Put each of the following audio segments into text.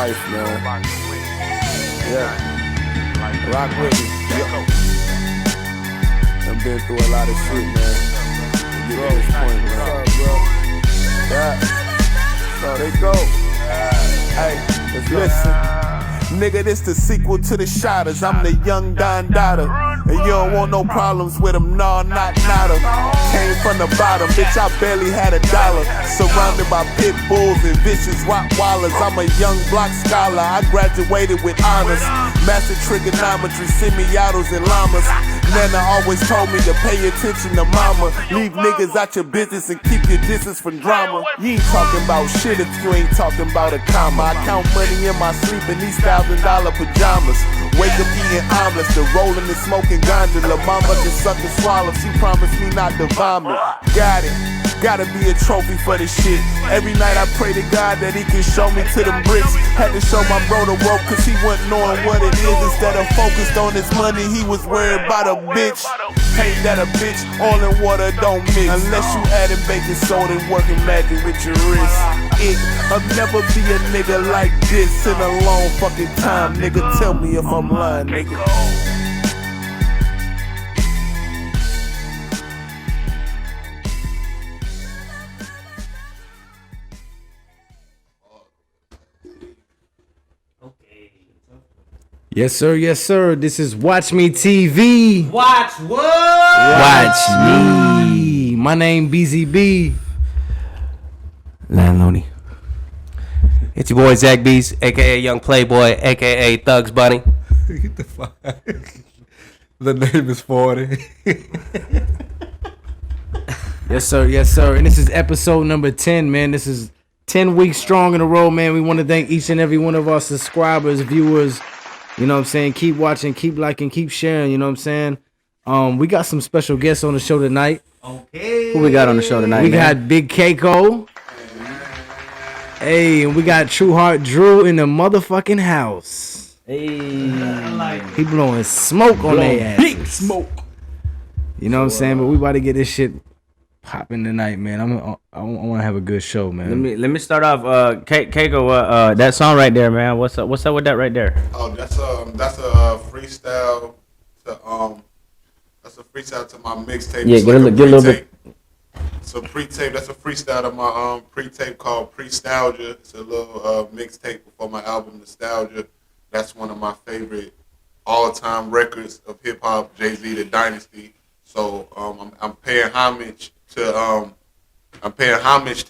life, man. Yeah. Rock with me. Yeah. I've been through a lot of shit, man. To get to this point, man. Yeah. So they go. Hey, let's listen. Nigga, this the sequel to the Shotters. I'm the young Don Dada. And you don't want no problems with him, nah, not nada. Came from the bottom, bitch, I barely had $1. Surrounded by pit bulls and vicious Rottweilers. I'm a young block scholar, I graduated with honors. Master trigonometry, semi-autos and llamas. Nana always told me to pay attention to mama. Leave niggas out your business and keep your distance from drama. You ain't talking about shit if you ain't talking about a comma. I count money in my sleep in these $1,000 pajamas. Wake up eating omelets, the rolling and smoking ganja. La mama just sucked and swallowed, she promised me not to vomit. Got it. Gotta be a trophy for this shit. Every night I pray to God that he can show me to them bricks. Had to show my bro the rope cause he wasn't knowing what it is. Instead of focused on his money, he was worried about a bitch. Ain't that a bitch, oil and water don't mix. Unless you adding baking soda and working magic with your wrist. I'll never be a nigga like this in a long fucking time. Nigga, tell me if I'm lying, nigga. Yes, sir. Yes, sir. This is Watch Me TV. Watch what? Watch me. My name bezze-b. Landloney. It's your boy Zach Beast, a.k.a. Young Playboy, a.k.a. Thugs Bunny. Get the fuck. The name is 40. Yes, sir. Yes, sir. And this is episode number 10, man. This is 10 weeks strong in a row, man. We want to thank each and every one of our subscribers, viewers. You know what I'm saying? Keep watching, keep liking, keep sharing. You know what I'm saying? We got some special guests on the show tonight. Okay. Who we got on the show tonight? We got Big Keiko. Hey, and we got True Heart Drew in the motherfucking house. Hey. He blowing smoke on their ass. Big smoke. You know what I'm saying? But we about to get this shit popping tonight, man. I want to have a good show, man. Let me start off. Keiko, that song right there, man. What's up with that right there? Oh, that's a freestyle to that's a freestyle to my mixtape. Yeah, get a little bit. It's a pre-tape. That's a freestyle to my pre-tape called Pre-Stalgia. It's a little mixtape before my album Nostalgia. That's one of my favorite all-time records of hip hop, Jay-Z the Dynasty. So I'm paying homage to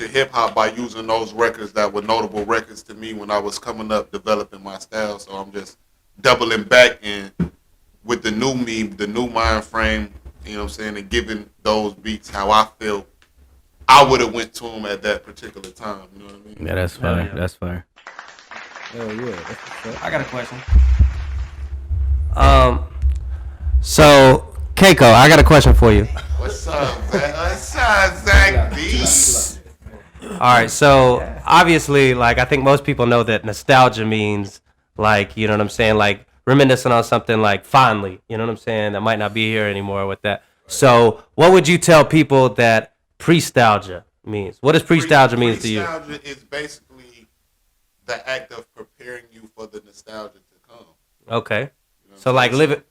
hip hop by using those records that were notable records to me when I was coming up developing my style. So I'm just doubling back and with the new me, the new mind frame, you know what I'm saying, and giving those beats how I felt I would have went to them at that particular time. You know what I mean? Yeah, that's fire. That's fire. Hell yeah. I got a question. So Keiko, I got a question for you. What's up, man? What's up, Zach Beast? All right, so obviously, like, I think most people know that nostalgia means, like, you know what I'm saying, like reminiscing on something like fondly, you know what I'm saying, that might not be here anymore with that. So what would you tell people that pre-stalgia means? What does pre-stalgia mean to you? Pre-stalgia is basically the act of preparing you for the nostalgia to come. Okay. You know So like living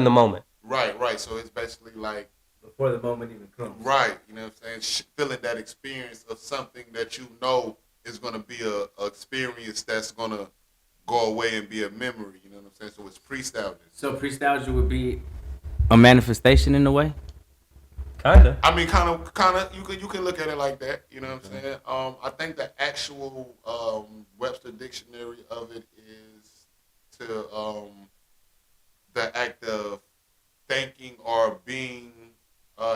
the moment. Right. So it's basically like Before the moment even comes. right, you know what I'm saying? Feeling that experience of something that you know is going to be a experience that's going to go away and be a memory, you know what I'm saying? So it's pre-stalgia. So pre-stalgia would be a manifestation in a way. Kinda. I mean, kind of. You can look at it like that. You know what I'm saying? I think the actual Webster dictionary of it is to the act of thinking or being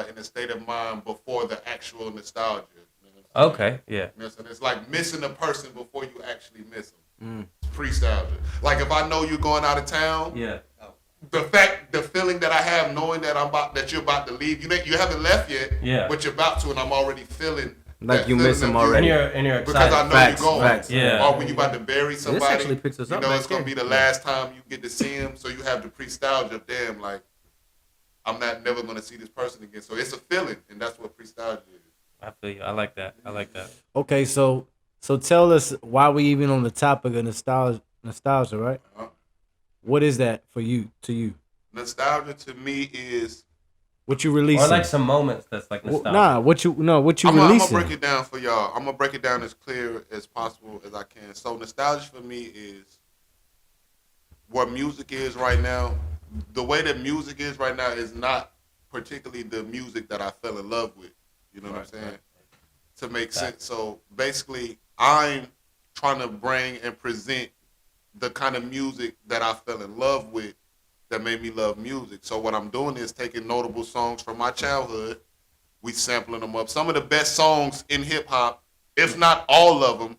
in a state of mind before the actual nostalgia. You know what I'm saying? Okay, yeah. You know what I'm saying? It's like missing a person before you actually miss them. It's pre-stalgia. Like if I know you're going out of town. Yeah. The feeling that I have knowing that you're about to leave, you haven't left yet, Yeah. but you're about to, and I'm already feeling Like you miss them already. And you're excited. because I know Facts, you're going. facts. Yeah. Or when you're about to bury somebody, actually picks us you up know back it's gonna here. be the last time you get to see him, so you have the pre-stalgia of damn, like I'm never gonna see this person again. So it's a feeling, and that's what pre-stalgia is. I feel you. I like that. Okay, so So tell us why we even on the topic of nostalgia, right? What is that for you? To you, Nostalgia to me is what you releasing? Or like some moments that's like nostalgia. What you I'm gonna releasing? break it down for y'all. I'm gonna break it down as clear as possible as I can. So nostalgia for me is what music is right now. The way that music is right now is not particularly the music that I fell in love with. You know what I'm saying? To make sense. So basically, I'm trying to bring and present the kind of music that I fell in love with that made me love music. So what I'm doing is taking notable songs from my childhood, we sampling them up. Some of the best songs in hip hop, if not all of them,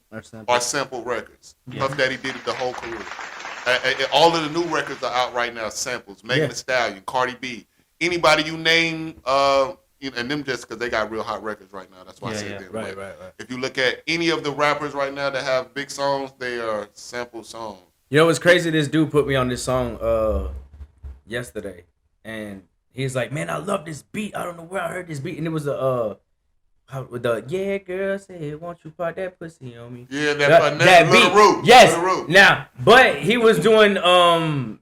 are sample records. Puff Daddy did it the whole career. All of the new records are out right now, samples. Megan Thee Stallion, Cardi B, anybody you name, and them just because they got real hot records right now. That's why I said them. Right. If you look at any of the rappers right now that have big songs, they are sample songs. You know what's crazy? This dude put me on this song yesterday, and he's like, "Man, I love this beat. I don't know where I heard this beat." And it was yeah, girl, say, "Won't you part that pussy on me?" Yeah, that beat. Little Root. Yes. Little Root. Now, but he was doing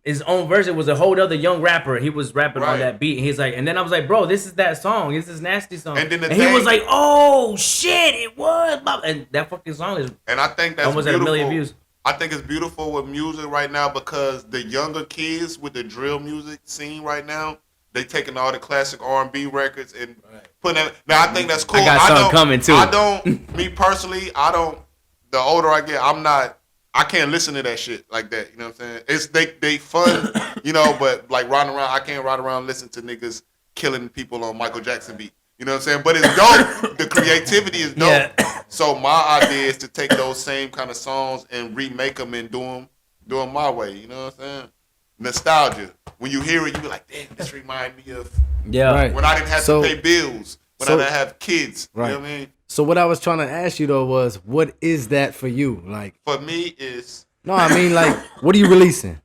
his own version. It was a whole other young rapper. He was rapping on that beat. And he's like, and then I was like, bro, this is that song. This is Nasty song. And then he was like, oh shit, it was. And that fucking song is. And I think that's almost beautiful. at 1 million views. I think it's beautiful with music right now because the younger kids with the drill music scene right now, they taking all the classic R&B records and putting it. Now I think that's cool. I got something coming too. Me personally, the older I get, I can't listen to that shit like that. You know what I'm saying? It's they fun, but like riding around, I can't ride around and listen to niggas killing people on Michael Jackson beat. You know what I'm saying? But it's dope. The creativity is dope. Yeah. So my idea is to take those same kind of songs and remake them and do them my way. You know what I'm saying? Nostalgia. When you hear it, you be like, damn, this remind me of when I didn't have to pay bills, when I didn't have kids. Right. You know what I mean? So what I was trying to ask you though was, what is that for you? Like, for me, it's like, what are you releasing?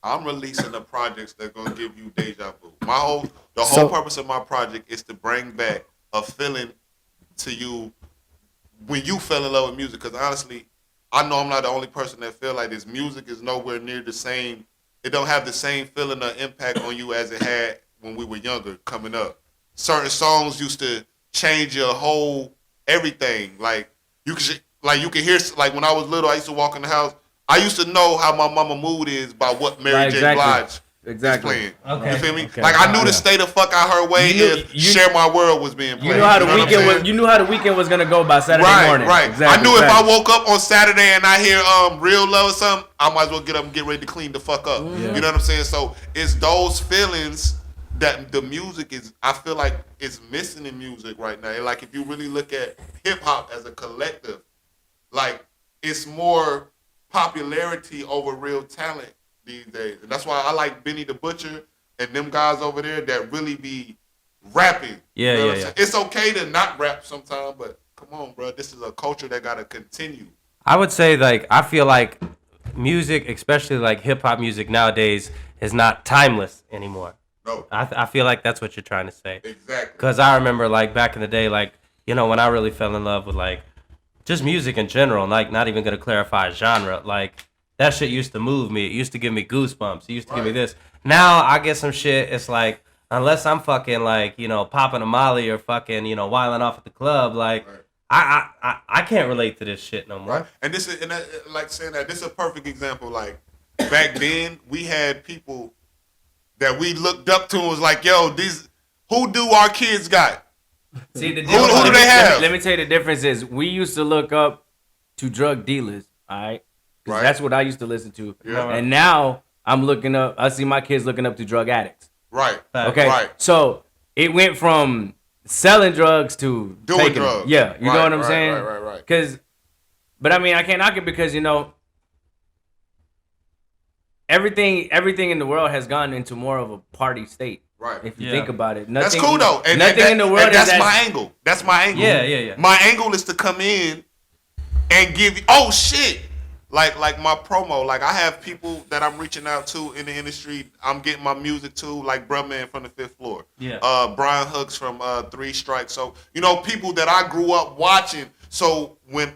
I'm releasing the projects that are gonna give you deja vu. The whole purpose of my project is to bring back a feeling to you when you fell in love with music. Because honestly, I know I'm not the only person that feel like this. Music is nowhere near the same. It don't have the same feeling or impact on you as it had when we were younger coming up. Certain songs used to change your whole everything. Like you can hear, like when I was little, I used to walk in the house. I used to know how my mama mood is by what Mary J. Blige is playing. Okay. You feel me? Okay. Like I knew the state of fuck out her way if Share My World was being played. You knew how the weekend was gonna go by Saturday morning. Right. Exactly, I knew if I woke up on Saturday and I hear Real Love or something, I might as well get up and get ready to clean the fuck up. Yeah. You know what I'm saying? So it's those feelings that the music is, I feel like it's missing in music right now. And like if you really look at hip hop as a collective, like it's more popularity over real talent these days. And that's why I like Benny the Butcher and them guys over there that really be rapping. Yeah, you know what I'm saying? It's okay to not rap sometimes, but come on, bro. This is a culture that got to continue. I would say, like, I feel like music, especially like hip hop music nowadays, is not timeless anymore. No. I feel like that's what you're trying to say. Exactly. Because I remember, like, back in the day, like, when I really fell in love with, like, just music in general, like, not even going to clarify a genre, like, that shit used to move me. It used to give me goosebumps. It used to give me this. Now I get some shit, it's like, unless I'm fucking, like, popping a molly or fucking, wilding off at the club, like, I can't relate to this shit no more. Right. And this is, like saying that, this is a perfect example. Like, back then, we had people that we looked up to and was like, yo, who do our kids got? See, who do they have? Let me tell you the difference is we used to look up to drug dealers, all right? Because that's what I used to listen to. Yeah. And now I see my kids looking up to drug addicts. Right. Okay. Right. So it went from selling drugs to doing drugs. Them. Yeah. You know what I'm saying? Right. But I mean, I can't knock it because, everything in the world has gone into more of a party state. Right. If you think about it. That's cool though. And nothing in the world and that's my angle. That's my angle. Yeah. My angle is to come in and give you, oh shit. Like my promo, like I have people that I'm reaching out to in the industry. I'm getting my music to, like Bruhman from the 5th Floor. Yeah. Brian Hooks from 3 Strikes. So, people that I grew up watching. So when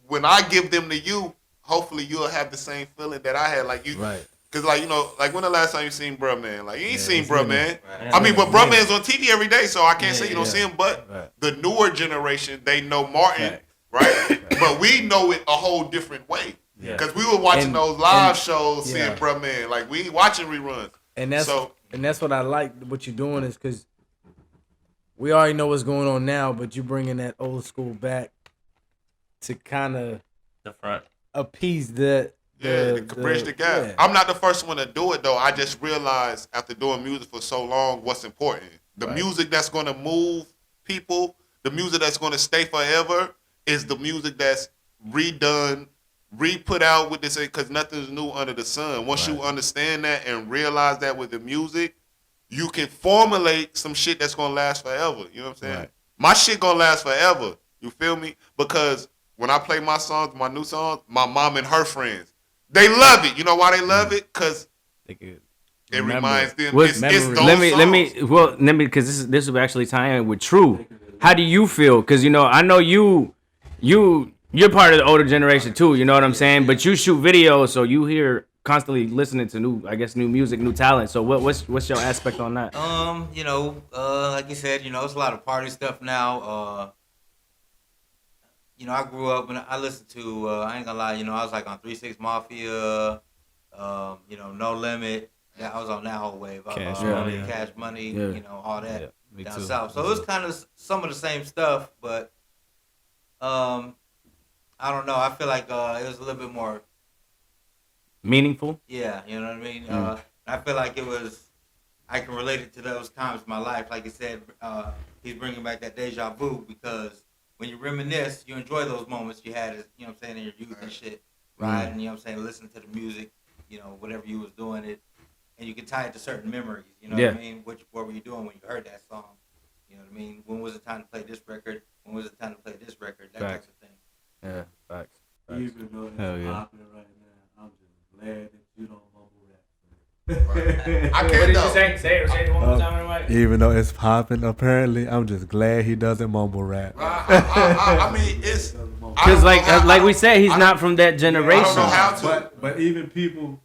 when I give them to you, hopefully you'll have the same feeling that I had. Like you, Right. Cause like like when the last time you seen Bruh Man? Like you ain't seen it's Bruh been- Man. Right. I mean, but Bruh Man's on TV every day, so I can't say you don't yeah. see him. But Right. the newer generation, they know Martin, Fact. right? But we know it a whole different way. Yeah. Cause we were watching And- those live and- shows, yeah. seeing Bruh Man. Like we ain't watching reruns. And that's So- and that's what I like. What you're doing is because we already know what's going on now, but you bringing that old school back to kind of The front. appease the Bridge the gap. yeah. I'm not the first one to do it though. I just realized after doing music for so long what's important. The Right. music that's gonna move people, the music that's gonna stay forever, is the music that's redone, re-put out with this, because nothing's new under the sun. Once you understand that and realize that with the music, you can formulate some shit that's gonna last forever. You know what I'm saying? Right. My shit gonna last forever. You feel me? Because when I play my songs, my new songs, my mom and her friends, they love it. You know why they love it? Because They could it remember reminds them What it's memory? those let songs. me because this will actually tie in with True. How do you feel? Because I know you're part of the older generation too. You know what I'm saying? But you shoot videos, so you hear constantly listening to new music, new talent. So what's your aspect on that? Like you said, it's a lot of party stuff now. I grew up and I listened to, I ain't gonna lie, I was like on 3-6 Mafia, No Limit. Yeah, I was on that whole wave. Cash Money. Yeah, Cash Money, Yeah. all that Yeah, me down too. south. So it was kind of some of the same stuff, but I don't know. I feel like it was a little bit more, Meaningful? yeah, you know what I mean? I feel like I can relate it to those times in my life. Like you said, he's bringing back that deja vu because when you reminisce, you enjoy those moments you had, in your youth and shit, right? And listen to the music, whatever you was doing it, and you can tie it to certain memories, what I mean? What were you doing when you heard that song? You know what I mean? When was it time to play this record? When was it time to play this record? That Facts. type of thing. Yeah, facts. Even though it's Hell yeah. popular right now, I'm just glad that you don't mumble rap. I What can't did though. you say? Say it one more time in the mic. Even though it's popping, apparently, I'm just glad he doesn't mumble rap. I mean, it's Because like we said, he's not from that I generation. don't know how to. But even people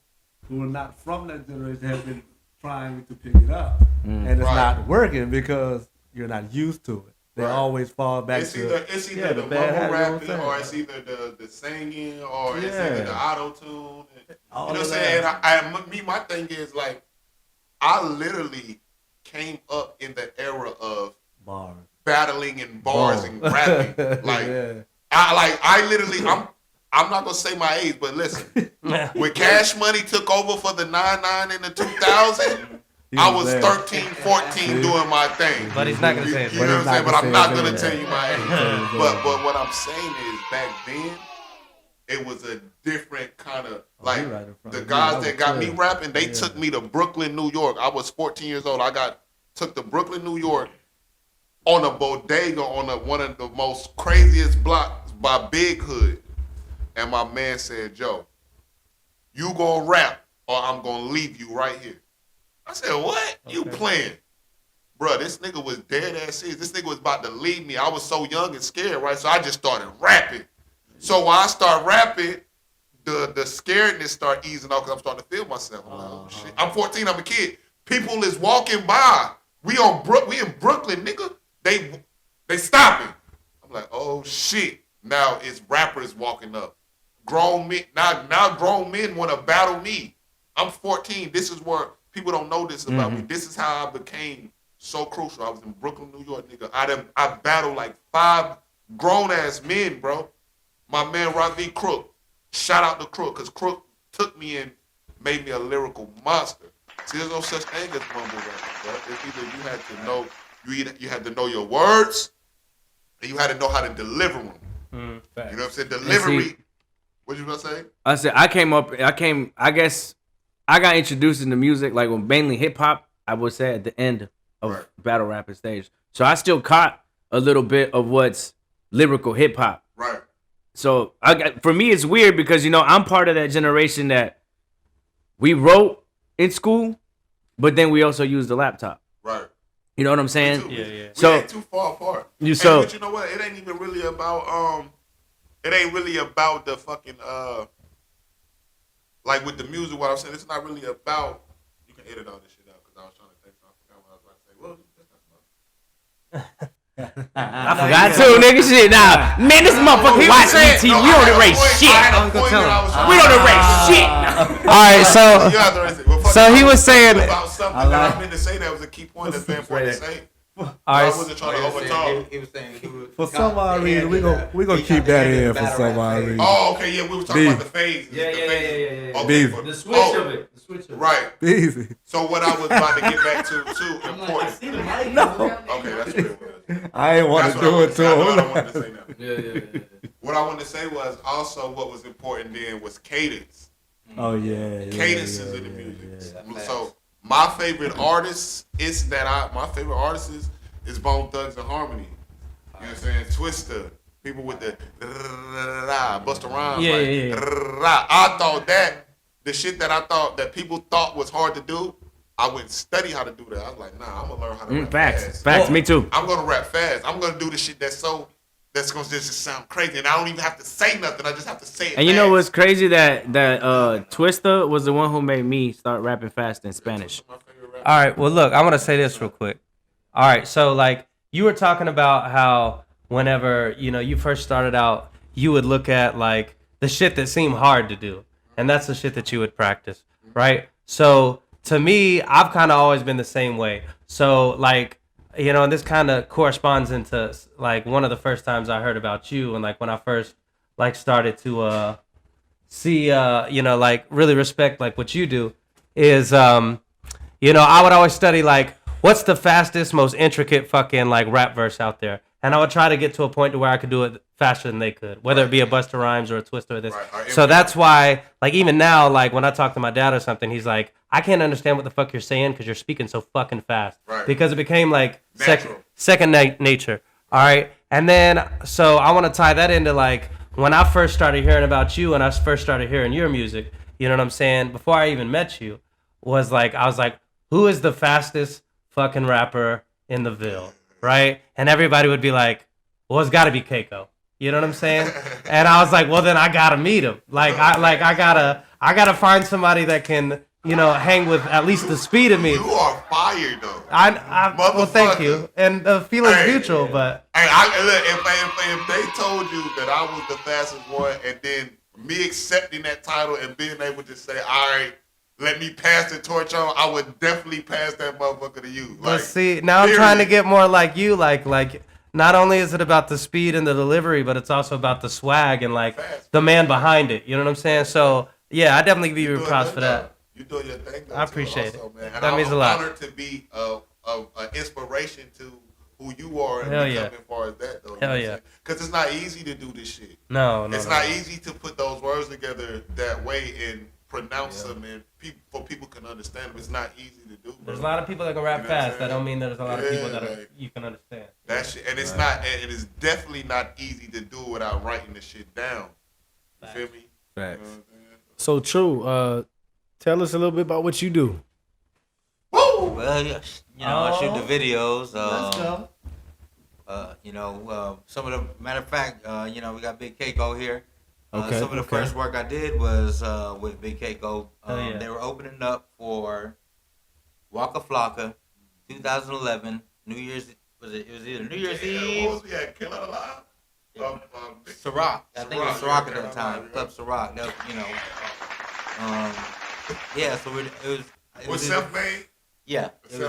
who are not from that generation have been trying to pick it up, and it's Right. not working because you're not used to it. They Right. always fall back It's to either the the bad mumble habits, rapping, you know what or I'm it's either the singing, or it's Yeah. either the auto tune. You All know what I'm of saying? that. My thing is like, I literally came up in the era of bars. battling in bars and rapping. Like, Yeah. I literally, I'm not gonna say my age, but listen, when Cash Money took over for the 99 in the 2000. He I was there. 13, 14 doing my thing. But he's not gonna say his You know what I'm saying? But I'm not gonna tell you my age. Yeah. But what I'm saying is back then, it was a different kind of like you right in front the of me. guys I that was got me clear. rapping. They Yeah. took me to Brooklyn, New York. I was 14 years old. Took to Brooklyn, New York, on a bodega on one of the most craziest blocks by Big Hood, and my man said, "Joe, you gonna rap or I'm gonna leave you right here." I said, "What? You playing?" Bruh, this nigga was dead ass serious. This nigga was about to leave me. I was so young and scared, right? So I just started rapping. So when I start rapping, the scaredness start easing off because I'm starting to feel myself. I'm like, oh shit. I'm 14, I'm a kid. People is walking by. We in Brooklyn, nigga. They stopping. I'm like, oh shit. Now it's rappers walking up. Grown men, now grown men want to battle me. I'm 14. This is where people don't know this about me. This is how I became so crucial. I was in Brooklyn, New York, nigga. I battled like 5 grown ass men, bro. My man Ravi Crook. Shout out to Crook, because Crook took me and made me a lyrical monster. See, there's no such thing as mumble rap, bro. It's either you had to know you had to know your words, and you had to know how to deliver them. You know what I'm saying? Delivery. What you gonna say? I said I guess I got introduced into music like when mainly hip hop, I would say at the end of Right. battle rapping stage. So I still caught a little bit of what's lyrical hip hop. Right. So for me it's weird because I'm part of that generation that we wrote in school, but then we also used the laptop. Right. You know what I'm Me saying? too. Yeah, yeah. We So- ain't too far apart. So- But you know what? It ain't even really about it ain't really about the fucking like with the music. What I'm saying, it's not really about. You can edit all this shit out because I was trying to think. So I forgot what I was about to say. Well, that's not about. I forgot too, nigga. Shit, nah. Man, this motherfucker watch ET. We don't erase shit. We don't erase shit. All right, so he was saying. About something that I meant to say that was a key point that's very important to say. All I right, wasn't trying to overtalk. He was saying he was For some odd reason, we gonna keep that in for some odd reason. Oh, okay, yeah, we were talking about the phase. Yeah. Okay, Beef. The switch of it. The switch of it. Right. Easy. So what I was about to get back to too important. No, Okay, that's what it was. I ain't want That's to what do I it wanted to I wanted to him. say now. Yeah. What I wanted to say was also what was important then was cadence. Oh yeah. Cadences in the music. So my favorite artists is Bone Thugs and Harmony. You know what I'm saying? Twista. People with the Busta Rhymes. I thought that the shit that I thought that people thought was hard to do, I went and study how to do that. I was like, nah, I'm gonna learn how to rap fast. Facts. Me too. I'm gonna rap fast. I'm gonna do the shit that's gonna just sound crazy, and I don't even have to say nothing. I just have to say it. And you know fast. what's crazy that Twista was the one who made me start rapping fast in Spanish. all right. Well, look, I want to say this real quick. All right, so like you were talking about how whenever you first started out, you would look at like the shit that seemed hard to do, and that's the shit that you would practice, right? So to me, I've kind of always been the same way. So like and this kind of corresponds into like one of the first times I heard about you, and like when I first like started to see like really respect like what you do is I would always study like what's the fastest, most intricate fucking like rap verse out there, and I would try to get to a point to where I could do it faster than they could, whether it be a Busta Rhymes or a Twista or this. So that's why, like even now, like when I talk to my dad or something, he's like, I can't understand what the fuck you're saying because you're speaking so fucking fast. Right. Because it became like Natural. second nature. All right, and then so I want to tie that into like when I first started hearing about you and I first started hearing your music. You know what I'm saying? Before I even met you, I was like, who is the fastest fucking rapper in the Ville, right? And everybody would be like, well, it's got to be Keiko. You know what I'm saying? And I was like, well, then I gotta meet him. I gotta find somebody that can hang with at least the speed of me. You are fired though. Well, thank you. And the feeling's mutual, but Hey, look, if they told you that I was the fastest one, and then me accepting that title and being able to say, all right, let me pass the torch on, I would definitely pass that motherfucker to you. But see, now I'm trying to get more like you. Like not only is it about the speed and the delivery, but it's also about the swag and like the man behind it. You know what I'm saying? So yeah, I definitely give you props for that. You're doing your thing. I appreciate also, it. Man. And That means a lot. I'm honored to be an inspiration to who you are and Hell become yeah. as far as that though. Hell yeah. Because it's not easy to do this shit. No. It's not easy to put those words together that way and pronounce them, and people can understand them. It's not easy to do. Bro. There's a lot of people that can rap You know what I'm fast. That don't mean that there's a lot of people that like, you can understand. That shit, and it's not. And it is definitely not easy to do without writing the shit down. You feel me? Facts. You know what I'm saying? So true. Tell us a little bit about what you do. Woo! Well, I shoot the videos. Let's go. Some of the matter of fact, we got Big Keiko here. Okay, Some of the first work I did was with Big Keiko. yeah. They were opening up for Waka Flocka, 2011 New Year's. It was either New Year's Eve. We had Killer Alive. Ciroc. I think it was Ciroc at that time. Club Ciroc. That was, so it was self-made. Yeah, it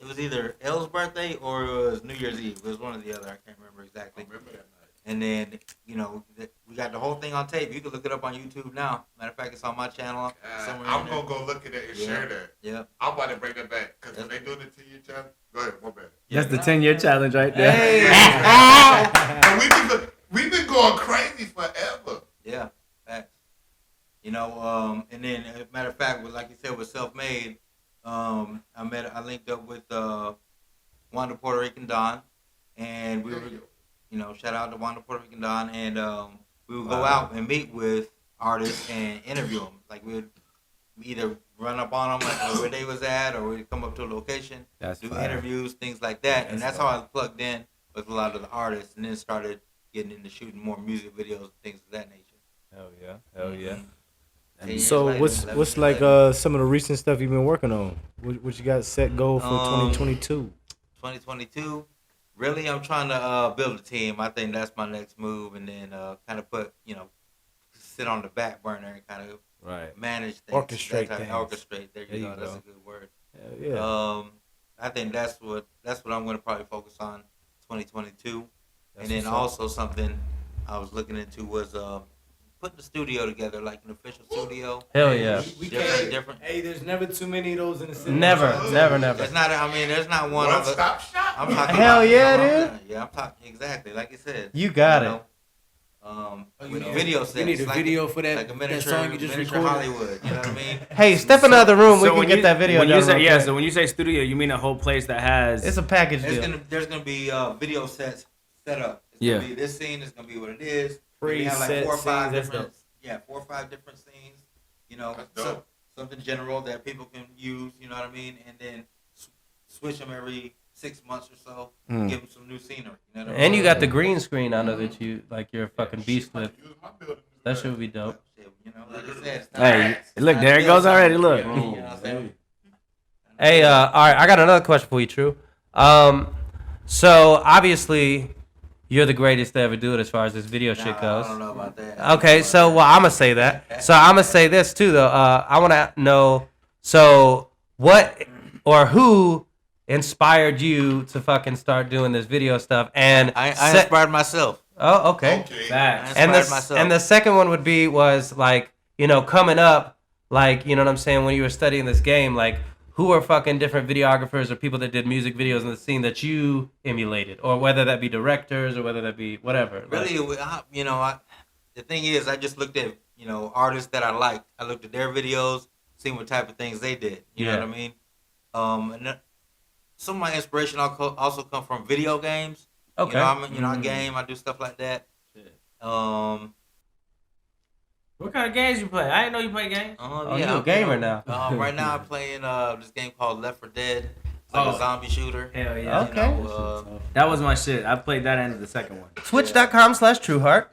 was either L's birthday or it was New Year's Eve. It was one or the other. I can't remember exactly. I remember that night. And then we got the whole thing on tape. You can look it up on YouTube now. Matter of fact, it's on my channel. I'm gonna go look at it and share that. Yeah. I'm about to bring that back because when they doing the 10-year challenge, go ahead, my bad. That's the 10-year challenge right there. And we've been going crazy forever. Yeah, facts. And then matter of fact, like you said, with Self-Made, I linked up with Wanda Puerto Rican Don, and we were, shout out to Wanda Puerto Rican Don, and we would go out and meet with artists and interview them. Like we'd either run up on them like where they was at, or we'd come up to a location, do interviews, things like that. And that's how I plugged in with a lot of the artists, and then started getting into shooting more music videos and things of that nature. Hell yeah. Hell yeah. 10 years So later, what's 11 what's years like later. some of the recent stuff you've been working on? What you got set goal for 2022? 2022? Really, I'm trying to build a team. I think that's my next move, and then kind of put, sit on the back burner and kind of Right. manage things. Orchestrate That type- things. Orchestrate. There There you you go. That's go. a good word. Hell yeah. I think that's what I'm going to probably focus on 2022, That's and then what's up. also something I was looking into was putting the studio together, like an official studio. Hell yeah. Different. Hey, there's never too many of those in the city. Never. There's not. I mean, there's not one. One of the- stop shop. I'm talking Hell about, yeah, I'm- Yeah, I'm talking exactly like you said. You got You it. know, with video sets. You need a like video for that, like a that miniature, song you just miniature recorded. Hollywood. You know what I mean? Hey, step in the other room. We can when get you- that video when you done. say, real yeah, quick. so when you say studio, you mean a whole place that has. It's a package deal. There's gonna be video sets set up. It's Yeah. gonna be this scene is gonna be what it is. Preset We have like 4 or 5 scenes, that's different, 4 or 5 different scenes. You know, That's dope. something general that people can use. You know what I mean? And then switch them every 6 months or so. Give them some new scenery. You know what I mean? And you got the green screen. I know that you like your fucking beast clip. Use my building. That shit would be dope. Shit, you know, like I said, it's not Hey, rats. It's look, not there it built goes already, something, look. You know what I'm saying? Hey, all right, I got another question for you, True. So obviously, you're the greatest to ever do it as far as this video shit Nah, goes. I don't know about that. Okay, so well, I'm gonna say that. So I'm gonna say this too, though. I want to know. So what or who inspired you to fucking start doing this video stuff? And I inspired myself. Oh, okay. Okay. Facts. I inspired myself. And the second one would be was like, you know, coming up, like, you know what I'm saying, when you were studying this game, like, who are fucking different videographers or people that did music videos in the scene that you emulated, or whether that be directors or whether that be whatever. Really, the thing is, I just looked at, artists that I liked. I looked at their videos, seeing what type of things they did. You know what I mean? Some of my inspiration also come from video games. Okay. I game. I do stuff like that. What kind of games you play? I didn't know you play games. Oh, you a gamer now. Right now, I'm playing this game called Left 4 Dead. It's like a zombie shooter. Hell yeah. Okay. That was my shit. I played that and the second one. Twitch.com/Trueheart.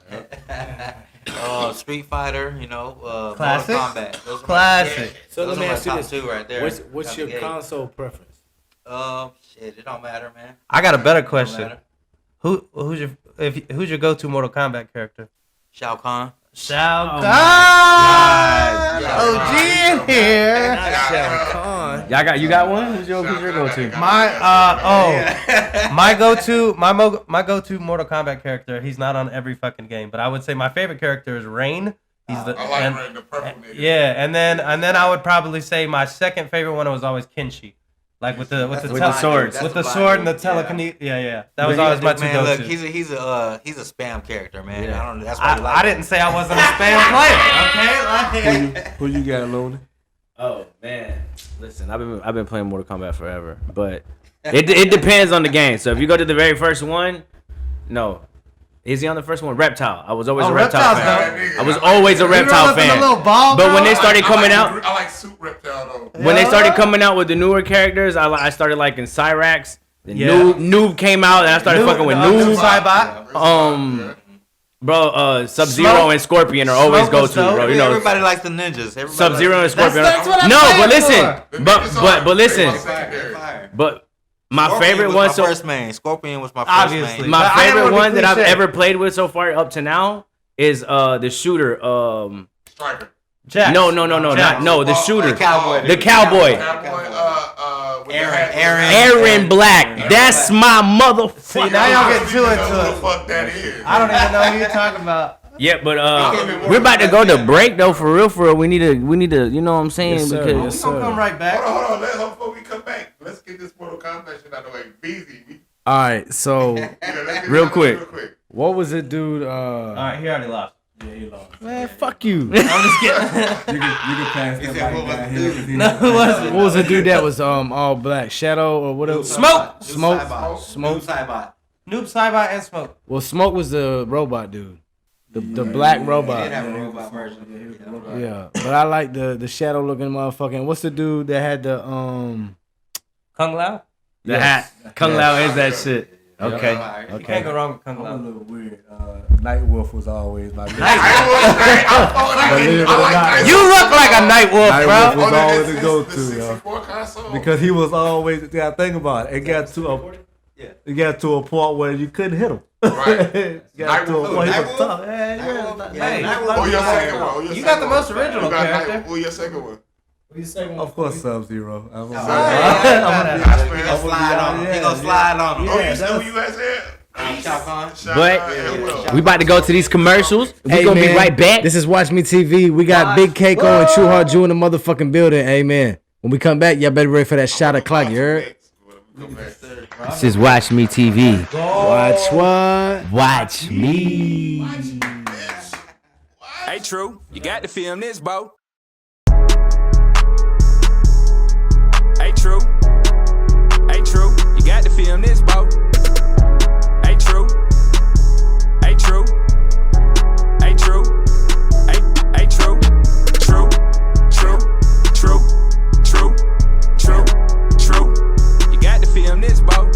Street Fighter, Mortal Classic. Kombat. Those are my- Classic. So those let me are my ask you top this: two right there. What's Out your the gate. console preference? Shit, it don't matter, man. I got a better Don't question. matter. Who's your go-to Mortal Kombat character? Shao Kahn. Shao Oh Kahn. my OG in here. You got one? Who's your go-to? My go-to Mortal Kombat character. He's not on every fucking game, but I would say my favorite character is Rain. He's the I like Rain, the purple nigga. yeah, and then I would probably say my second favorite one was always Kenshi, like with the swords. with the sword and the telekinesis. Yeah. That was always my two Man, look, go-tos. he's a spam character, man. Yeah. I don't know. That's why I didn't say I wasn't a spam player. Okay, Who you got, Looney? Oh man, listen, I've been playing Mortal Kombat forever, but it depends on the game. So if you go to the very first one, no, is he on the first one? Reptile. I was always a Reptile Reptile's fan. dope. I was always a Reptile fan. But when they started coming out, I like Suit Reptile though. when they started coming out with the newer characters, I started liking Cyrax. Then Yeah. Noob came out, and I started fucking with Noob. Saibot. Bro, Sub-Zero Smoke- and Scorpion are always Smoke go was to, dope. bro. You know, everybody likes the ninjas. Everybody Sub-Zero and likes Scorpion. that's what I'm No, saying but listen, The but niggas are- but listen, they secondary. Fire. but my Scorpion favorite was one. my So first main. Scorpion was my first Obviously. main. my But I didn't favorite wanna be one that I've cliche. ever played with so far up to now is the shooter. Striker. Jax. No, the shooter, The cowboy. the cowboy. Cowboy. With Aaron Black. That's my mother. See, now y'all getting too Who into the it. fuck that is? I don't even know who you're talking about. Yeah, but we're about to go to break though. For real. We need to. You know what I'm saying? Yes, sir. Because Yes, We're gonna come right back. Hold on. Before we come back, let's get this Mortal Kombat shit out of the way. Beezy. All right, so Let's get Real it out quick. real quick. what was it, dude? All right, he already lost. Man, fuck you. You can pass that said, mic what was down the here. dude? No, who was it? What was the dude that was all black? Shadow or whatever? Smoke. Smoke. Noob Smoke. Saibot. Noob Saibot and Smoke. Well, Smoke was the robot dude, the black He did robot. have a robot version. Yeah, but I like the shadow looking motherfucking. What's the dude that had the Kung Lao. the hat, Kung Lao is that shit. Okay. You can't Okay. go wrong with Kung I'm a Lao. little weird. Night Wolf was always my I like Night You look like a night wolf, Night bro. Wolf was always the the go-to, the yo. 64 console. Because he was always. Yeah, think about it. It got to a point where you couldn't hit him. Right. It got to a point he was tough. Hey, Who your second one? you got the most original character. Who your second one? Of course, Sub-Zero. He gonna slide on him. Oh, you still you as hell? Shot Khan. But we about to go to these commercials. We Hey, gonna be man, right back. This is Watch Me TV. We got Big Keiko and True Heart Drew in the motherfucking building. Amen. When we come back, y'all better be ready for that shot o'clock. You heard? This is Watch Me TV. Watch what? Watch me. Hey, True, you got to film this, Bo. Hey, True. Hey, True, you got to film this, Bo. Hey, True. Hey, True. Hey, True. Hey, True. True. True. True. True. True. True. You got to film this, Bo.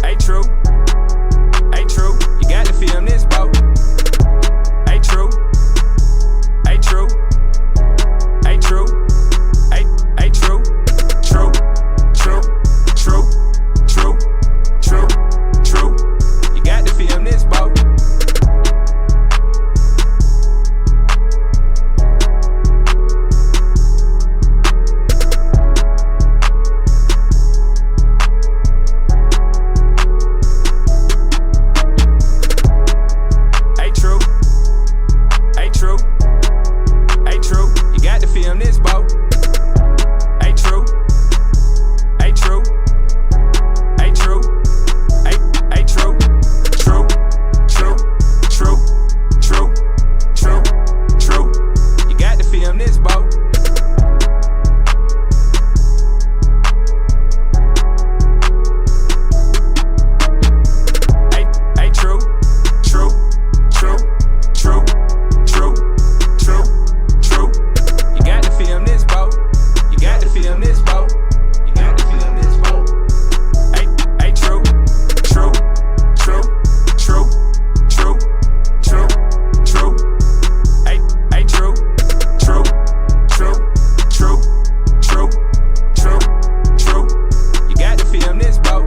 Hey, True. Hey, True. You got to film this, Bo. Hey, True. Hey, True. Hey, True. Hey, True. True. True. True. True. True. True. You got to film this, Bo. Hey, True. Hey, True. Hey, True. You got to film this, Bo. Hey, True. Hey, True. Hey, True. Hey, True. True. True. True. True. True. True. You got to film this, Bo. Hey, True. True. True. True. True. True. True. You got to film this, Bo. You got to film this, Bo. You got to film this, Bo. Hey, True. True. True. True. True. True. True. Hey, True. True. True. True. True. True. True. You got to film this, Bo.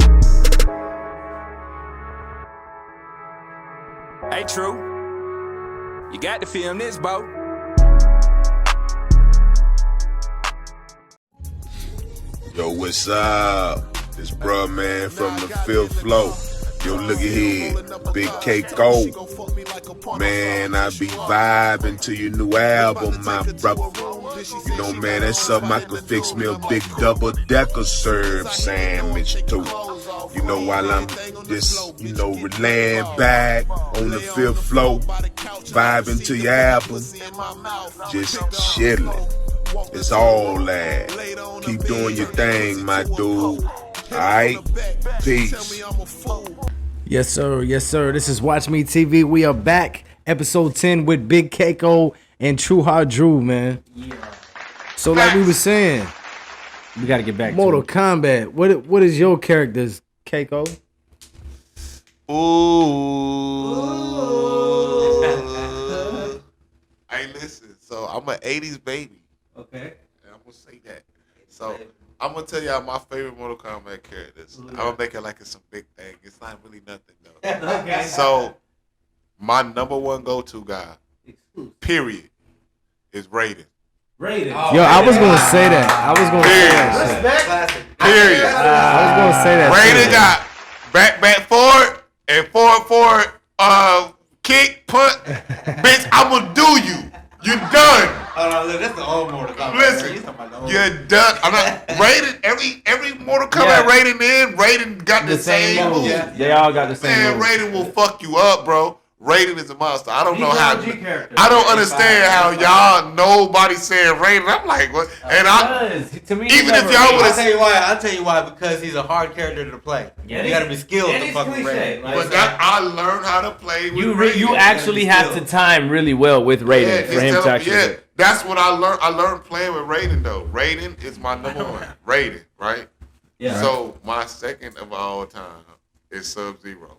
Hey, True. You got to film this, Bo. Yo, what's up? This bruh man from the fifth floor. Yo, look at here, Big Keiko. Man, I be vibing to your new album, my brother. You know, man, that's something I could fix me a big double-decker serve sandwich too. You know, while I'm just, laying back on the fifth floor, vibing to your album, just chilling. It's all that. Keep doing your thing, my dude. Alright? Peace. Yes, sir. Yes, sir. This is Watch Me TV. We are back. Episode 10 with Big Keiko and True Heart Drew, man. So like we were saying, We gotta get back Mortal to it. Kombat. What is your character's Keiko? Ooh. Hey, listen. So I'm an '80s baby. Okay. And I'm gonna say that. So I'm gonna tell y'all my favorite Mortal Kombat characters. I'm gonna make it like it's a big thing. It's not really nothing though. Okay. So my number one go-to guy, period, is Raiden. Rated. Yo, I was gonna say that. I was gonna say that shit. Classic. Period. I was gonna say that. Raiden shit. got back forward and forward kick punt. Bitch, I'ma do you. You done. Oh no, look, that's the old Mortal Kombat. Listen, He's talking about the old you're done. I'm not Raiden. Every Mortal Kombat Raiden got the same move. They all got the same Man, move. Raiden will fuck you up, bro. Raiden is a monster. I don't know He's how. an OG character. I don't understand how y'all nobody saying Raiden. I'm like, what? And To me, even if y'all would I'll have, tell you why. Because he's a hard character to play. Yeah, you gotta be skilled and to it's fucking cliche, Raiden. like- but that I learned how to play with Raiden. You actually have to time really well with Raiden for him to actually. Yeah, that's what I learned. I learned playing with Raiden though. Raiden is my number one. Raiden, right? Yeah. So my second of all time is Sub-Zero.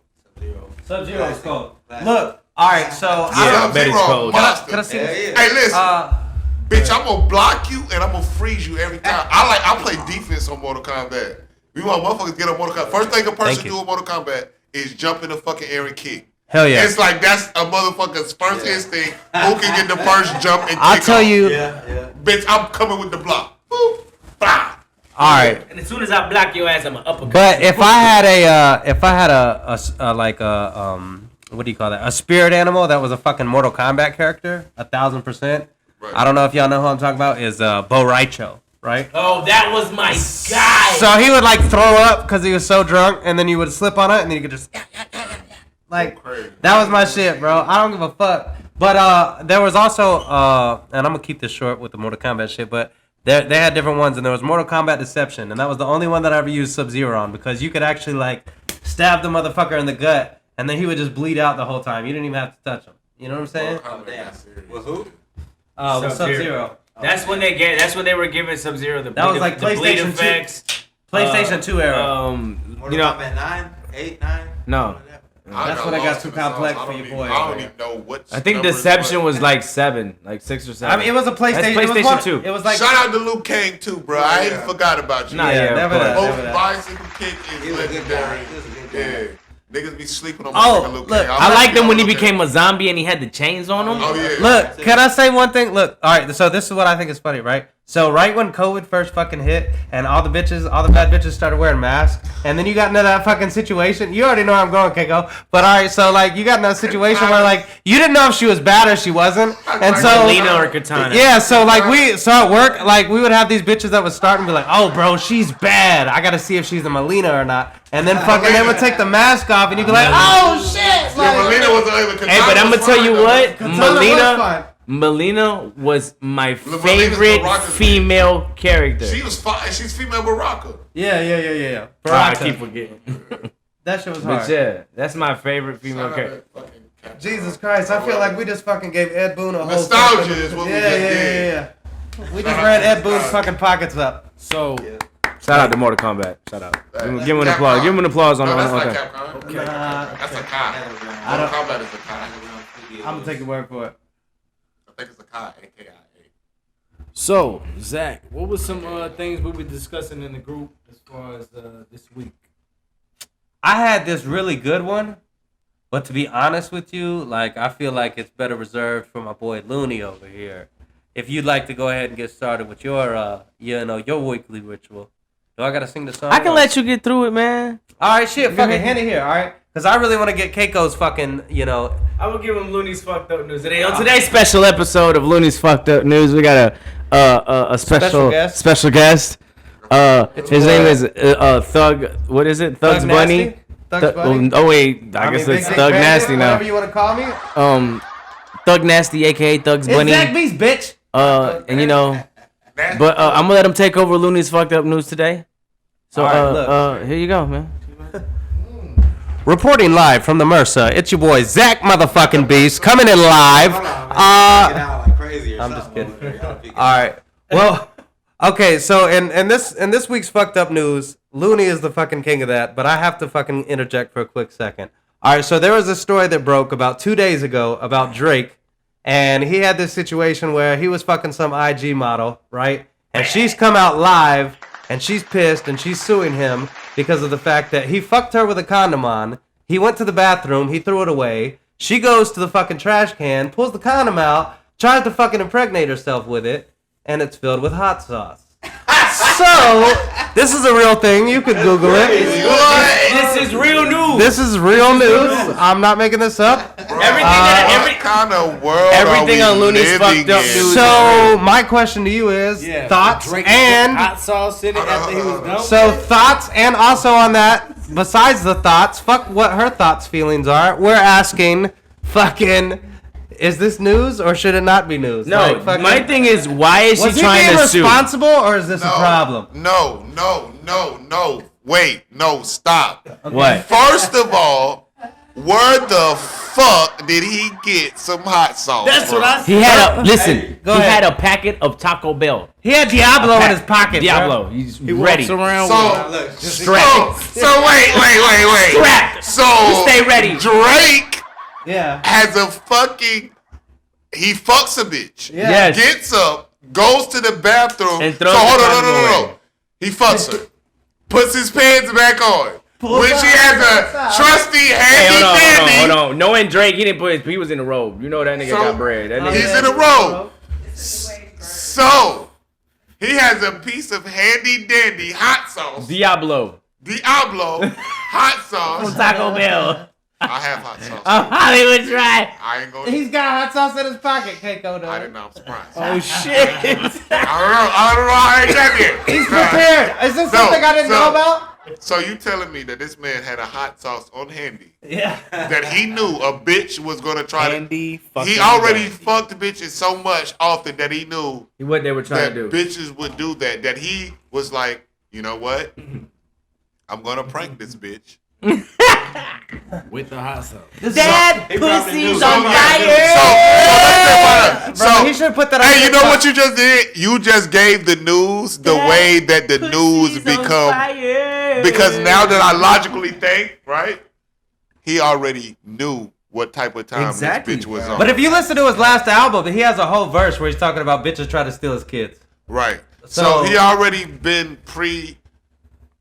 Sub-Zero is cold. Look, all right, so I bet it's cold. Can I see Yeah, this? yeah. Hey, listen, bitch, I'm gonna block you and I'm gonna freeze you every time. I play defense on Mortal Kombat. We want motherfuckers get on Mortal Kombat. First thing a person do in Mortal Kombat is jump in the fucking air and kick. Hell yeah. It's like that's a motherfucker's first instinct. Who can get the first jump and kick I'll tell off. you. Yeah. Bitch, I'm coming with the block. Boop, bah. All right. And as soon as I block your ass, I'm an uppercut. But if I had a what do you call that? A spirit animal that was a fucking Mortal Kombat character, 1,000%. Right. I don't know if y'all know who I'm talking about. Is Bo Raicho, right? Oh, that was my guy. So he would like throw up because he was so drunk, and then you would slip on it, and then you could just like that was my shit, bro. I don't give a fuck. But there was also and I'm gonna keep this short with the Mortal Kombat shit, but they had different ones, and there was Mortal Kombat Deception, and that was the only one that I ever used Sub-Zero on because you could actually like stab the motherfucker in the gut, and then he would just bleed out the whole time. You didn't even have to touch him. You know what I'm saying? With who? With Sub-Zero. That's when they were giving Sub-Zero the That was like the bleed PlayStation 2. effects. PlayStation 2 era. Mortal You know, Kombat 9, 8, 9. no. That's when I got too complex for your boy. I don't even know what. I think Deception was like 7, like 6 or 7. I mean, it was a PlayStation. That's PlayStation 2. It was like Shout out to Liu Kang too, bro. I ain't forgot about you. Nah, yeah, never of that. course. Both Never that. bicycle kick is He was a good legendary. guy. He was a good guy. Yeah. Niggas be sleeping on Oh, my nigga Liu look, Kang. I liked him when he Liu Kang. became a zombie and he had the chains on him. Oh yeah. Look, can I say one thing? Look, all right. So this is what I think is funny, right? So right when COVID first fucking hit, and all the bad bitches started wearing masks, and then you got into that fucking situation. You already know where I'm going, Keiko. But all right, so like you got in that situation where like you didn't know if she was bad or she wasn't, and so Lena or Katana. yeah, so like so at work, like we would have these bitches that would start and be like, "Oh, bro, she's bad. I gotta see if she's a Melina or not." And then fucking they would take the mask off, and you'd be like, "Oh shit!" Yeah, Like, Melina was ugly. Hey, but I'm gonna tell you what, Katana was fine. Melina was my Melina's favorite Baraka's female character. She was fine. She's female Baraka. Yeah. I Baraka. keep forgetting. That shit was hard. But yeah, that's my favorite female character. Jesus Christ, I feel like we just fucking gave Ed Boon a whole Nostalgia fucking- is what we just did. Yeah. We just ran Ed Boon's fucking pockets up. So, shout out to Mortal Kombat. Shout out. Give him an applause. Give him an applause on No, that's okay. not Capcom. That's a Kai. Mortal Kombat is a Kai. I'm gonna take your word for it. I think it's a Kai, AKA. So, Zach, what were some things we were discussing in the group as far as this week? I had this really good one, but to be honest with you, like I feel like it's better reserved for my boy Looney over here. If you'd like to go ahead and get started with your your weekly ritual. Do I gotta sing the song? I can let you get through it, man. All right, shit, fucking hand it here, all right? Because I really want to get Keiko's fucking, I will give him Looney's fucked up news today. On today's special episode of Looney's Fucked Up News, we got a special guest. His name is Thug. What is it? Thug's Bunny. Thug's Bunny. Oh wait, I guess it's Thug Nasty now. Whatever you want to call me. Thug Nasty, aka Thug's Bunny. It's Zach B's, bitch. And but I'm gonna let him take over Looney's Fucked Up News today. So All right, here you go, man. Reporting live from the MRSA, it's your boy Zach motherfucking Beast coming in live. I'm just kidding. All right. Well, okay. So in this week's fucked up news, Looney is the fucking king of that. But I have to fucking interject for a quick second. All right. So there was a story that broke about 2 days ago about Drake, and he had this situation where he was fucking some IG model, right? And she's come out live, and she's pissed, and she's suing him because of the fact that he fucked her with a condom on. He went to the bathroom, he threw it away. She goes to the fucking trash can, pulls the condom out, tries to fucking impregnate herself with it, and it's filled with hot sauce. So, this is a real thing. You could Google it. This is real news. This is real news. I'm not making this up. What kind of world Everything are on we Looney's living fucked up in? news. So, my question to you is, thoughts and... hot sauce in it after he was done. So thoughts, and also on that, besides the thoughts, fuck what her thoughts, feelings are. We're asking fucking, is this news or should it not be news? No, Like, fucking- my thing is, why is was she he trying being to sue? responsible or is this a problem? No. Wait, no, stop. What? First of all, where the fuck did he get some hot sauce? That's from? what I He had a listen. go He ahead. had a packet of Taco Bell. He had Diablo in his pocket. Diablo. He's He ready. walks around So, with Look, just so wait. Strapped. So Stay ready. Drake Yeah. has a fucking. He fucks a bitch. Yes. Gets up, goes to the bathroom, And throws so hold the on, condom no. away. He fucks her, puts his pants back on. When she has a trusty Hey, handy dandy, hold on. Knowing Drake, he was in a robe. You know that nigga So, got bread. That nigga. he's in a robe. So he has a piece of handy dandy hot sauce, Diablo. Diablo hot sauce. Taco Bell. I have hot sauce. Hollywood try. I ain't gonna. He's got hot sauce in his pocket, Keiko, I didn't know. I'm surprised. oh shit. I don't know how I got here. He's prepared. Is this something I didn't know about? So you telling me that this man had a hot sauce on handy Yeah. that he knew a bitch was gonna try Andy to. fucking He already Dandy. fucked bitches so much often that he knew What they were trying that to do. bitches would do that. That he was like, you know what? I'm gonna prank this bitch. with the hot sauce. Dad, He probably pussy's knew on somebody. fire. So He should put that on hey, you know TikTok. what you just did? You just gave the news the way that the news become. Because now that I logically think, right? He already knew what type of time Exactly. this bitch was on. But if you listen to his last album, he has a whole verse where he's talking about bitches trying to steal his kids. Right. So, So- he already been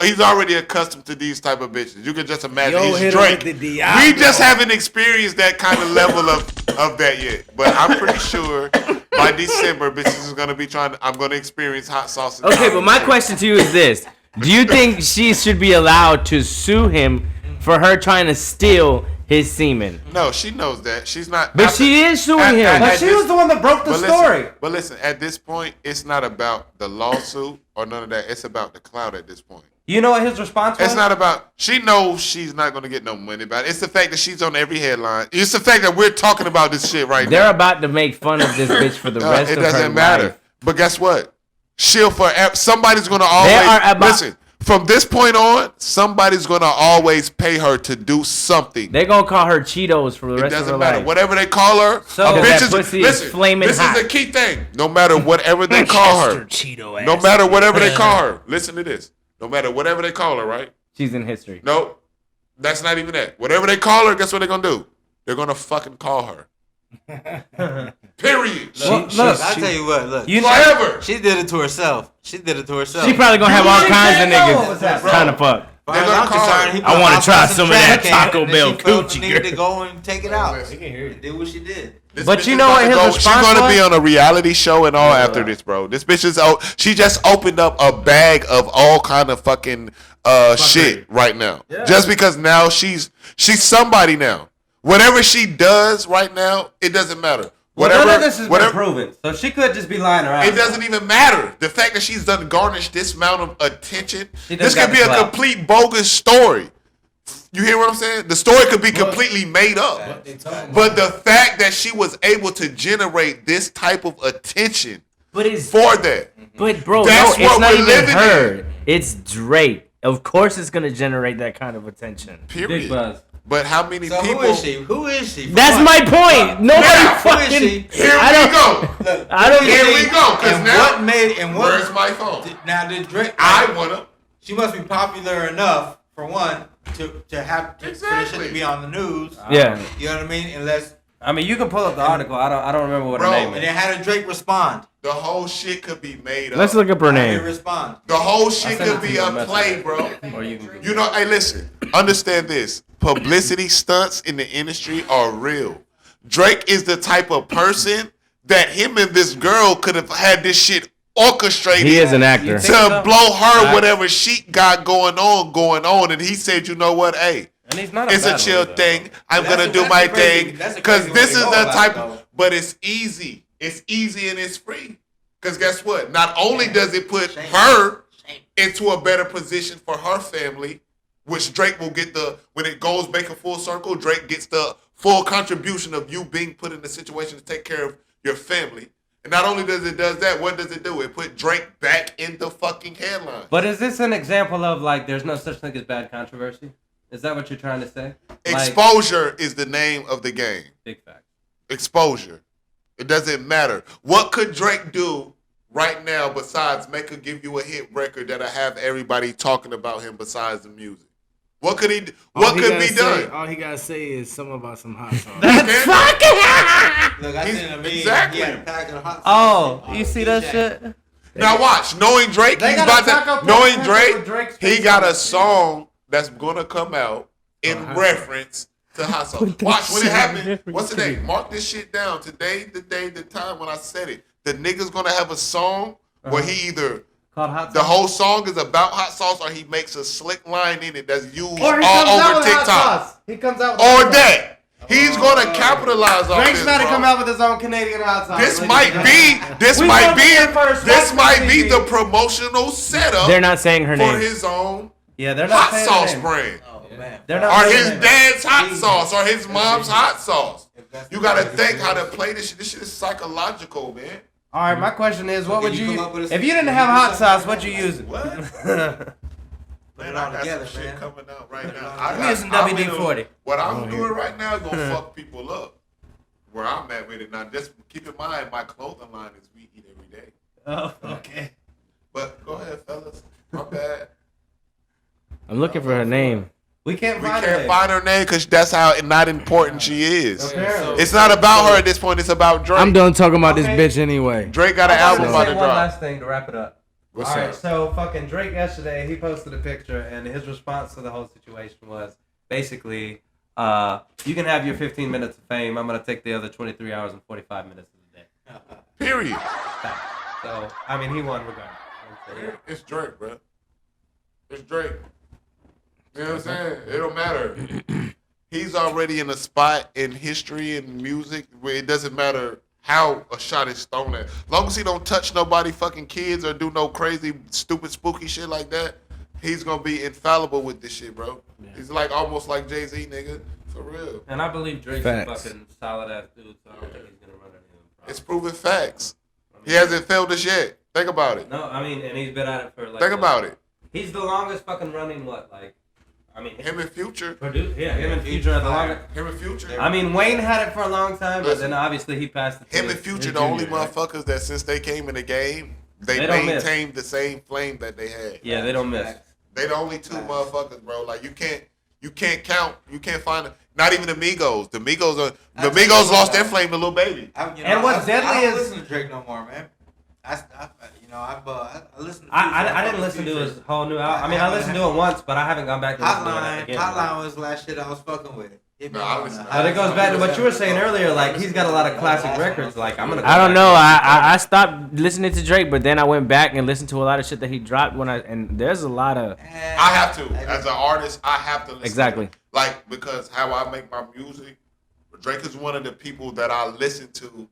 he's already accustomed to these type of bitches. You can just imagine Yo, he's hit him Drake. with the We Diablo. just haven't experienced that kind of level of that yet. But I'm pretty sure by December, bitches is gonna be I'm gonna experience hot sauce. and Okay, but my Diablo. question to you is this: do you think she should be allowed to sue him for her trying to steal his semen? No, she knows that. She's not. But she is suing him. But she was the one that broke the But story. But listen, at this point, it's not about the lawsuit or none of that. It's about the clout at this point. You know what his response was? It's not about. She knows she's not going to get no money back. It's the fact that she's on every headline. It's the fact that we're talking about this shit right They're now. about to make fun of this bitch for the rest It of her doesn't matter. life. But guess what? She'll forever. Somebody's going to always are about- listen. From this point on, somebody's going to always pay her to do something. They're gonna call her Cheetos for the It rest of her doesn't matter. life. Whatever they call her, So- a Because bitch that pussy is listen, flaming this hot. is the key thing. No matter whatever they call her, Cheeto ass. no matter whatever they call her, listen to this. No matter whatever they call her, right? She's in history. No, that's not even that. Whatever they call her, guess what they're gonna do? They're gonna fucking call her. Period. Look, I tell you what, look. Forever. She did it to herself. She did it to herself. She probably gonna have all kinds of know what's niggas happening. trying to fuck. Far as They're gonna I'm call concerned, her. he I put wanna hot try sauce in some the of that trash can, Taco and then Bell she felt the coochie, need girl. to go and take it out. Listen. And did what she did. This But bitch you is know about what to his go- She's response gonna be was? on a reality show and all after this, bro. This bitch is she just opened up a bag of all kind of fucking shit right now. Just because now she's somebody now. Whatever she does right now, it doesn't matter. Well, Whatever, none of this has been whatever, proven. So she could just be lying around. it doesn't even matter. The fact that she's done garnished this amount of attention, She this just got could be the a clout. complete bogus story. You hear what I'm saying? The story could be completely made up. But the fact that she was able to generate this type of attention But it's for that, But bro, That's no, it's what not we're even living her. It's Drake. Of course, it's gonna generate that kind of attention. Big period. buzz. But how many So people? who is she? Who is she? For That's one? my point. Nobody Now, who is fucking. she? Here I we don't- go. Look, I don't who is Here she? we go. Because And now, what made and what? where's my phone? Now did Drake? I wanna. She must be popular enough for one to have for this shit Exactly. to be on the news. Yeah. You know what I mean? Unless I mean, you can pull up the article. I don't remember what Bro, her name and is. then how did Drake respond? The whole shit could be made up. Let's look up her How did he name. respond? The whole shit sent it could to be you a on Messenger. play, bro. Or you can. You know, hey, listen. Understand this. Publicity stunts in the industry are real. Drake is the type of person that him and this girl could have had this shit orchestrated. He is an actor. think to so? blow her whatever she got going on, and he said, you know what, hey, And he's not. it's a chill thing. I'm gonna do my thing because this is the type. But it's easy. It's easy and it's free. Because guess what? Not only does it put her into a better position for her family, which Drake will get when it goes back a full circle, Drake gets the full contribution of you being put in a situation to take care of your family. And not only does it does that, what does it do? It put Drake back in the fucking headline. But is this an example of like there's no such thing as bad controversy? Is that what you're trying to say? Exposure is the name of the game. Big fact. Exposure. It doesn't matter. What could Drake do right now besides give you a hit record that'll have everybody talking about him besides the music? What could he do? What could be done? All he gotta say is something about some hot sauce. That's fucking Look, I seen a meme. Exactly. He had a pack of hot Oh, sauce. you see that shit? Now watch. Knowing Drake, They he's gotta about talk up to. Knowing with Drake, Drake's he face got on a it. song that's gonna come out in reference to hot sauce. Watch when it happens. What's the name? Mark this shit down. Today, the day, the time when I said it. The nigga's gonna have a song where he either Called hot the sauce. whole song is about hot sauce, or he makes a slick line in it that's used Or he all comes out over with hot TikTok. sauce. He comes out with Or hot sauce. that. He's gonna capitalize on Drake's this. about to bro. come out with his own Canadian hot sauce. This Look might at be that. this We might won't be get first. this Watch might the be TV. the promotional setup They're not saying her for name. his own Yeah, they're not hot saying sauce her name. brand. Oh, man. They're not Or saying his her name. dad's hot sauce, or his mom's hot sauce. that's You the gotta biggest think how to difference. play this shit. This shit is psychological, man. All right, my question is, what Okay, would you you come up with a- if you didn't have hot sauce? What you using? What? Put Man, it I all got together, some shit man. coming out right now. I'm using WD-40. What I'm doing right now is gonna fuck people up. Where I'm at with it now. Just keep in mind, my clothing line is we eat every day. Oh, okay. But go ahead, fellas. My bad. I'm looking for her name. We can't We find can't it. find her name because that's how not important she is. Apparently. It's not about her at this point. It's about Drake. I'm done talking about this Okay. bitch anyway. Drake got an I wanted album to about say to one drop. last thing to wrap it up. What's All right, up? so fucking Drake yesterday, he posted a picture, and his response to the whole situation was basically, you can have your 15 minutes of fame. I'm gonna take the other 23 hours and 45 minutes of the day. Period. So I mean, he won regardless. It's Drake, bro. It's Drake. You know what I'm saying? It don't matter. He's already in a spot in history and music where it doesn't matter how a shot is thrown at. As long as he don't touch nobody fucking kids or do no crazy, stupid, spooky shit like that, he's gonna be infallible with this shit, bro. Yeah. He's like almost like Jay-Z, nigga. For real. And I believe Drake's Facts. a fucking solid ass dude, so I don't think he's gonna run into him. It's proven facts. He hasn't failed us yet. Think about it. No, I mean, and he's been at it for like. Think about it. He's the longest fucking running what, like, I mean, Him and Future. him and Future are the longest. Him and Future. I mean, Wayne had it for a long time, but Listen, then obviously he passed it. to Him and his Future, the only junior, right? motherfuckers that since they came in the game, they They don't miss. maintained the same flame that they had. Yeah, they don't miss. They the only two motherfuckers, bro. Like you can't count. You can't find not even the Migos. The Migos lost their flame to Lil Baby. And what's deadly I don't is- listen to Drake no more, man. I listened. To I didn't listen to his whole new album. I mean, I listened to it once, but I haven't gone back to listen to it Hotline. again. Hotline was the last shit I was fucking with. No, I listen to But it goes back to what you were saying earlier. Like he's got a lot of classic records. Like I'm gonna. Go I don't back know. to- I stopped listening to Drake, but then I went back and listened to a lot of shit that he dropped and there's a lot of I have to. As an artist, I have to listen. Exactly. To it. Like because how I make my music, Drake is one of the people that I listen to.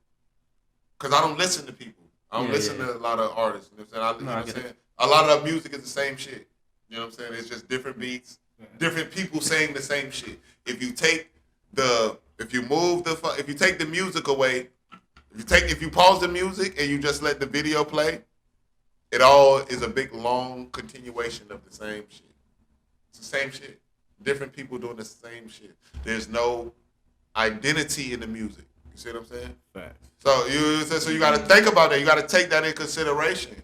Cause I don't listen to people. I don't listen to a lot of artists. You know what I'm saying? You know what I'm saying? A lot of the music is the same shit. You know what I'm saying? It's just different beats, different people saying the same shit. If you take if you take the music away, if you pause the music and you just let the video play, it all is a big long continuation of the same shit. It's the same shit. Different people doing the same shit. There's no identity in the music. You see what I'm saying? Facts. So you got to think about that. You got to take that in consideration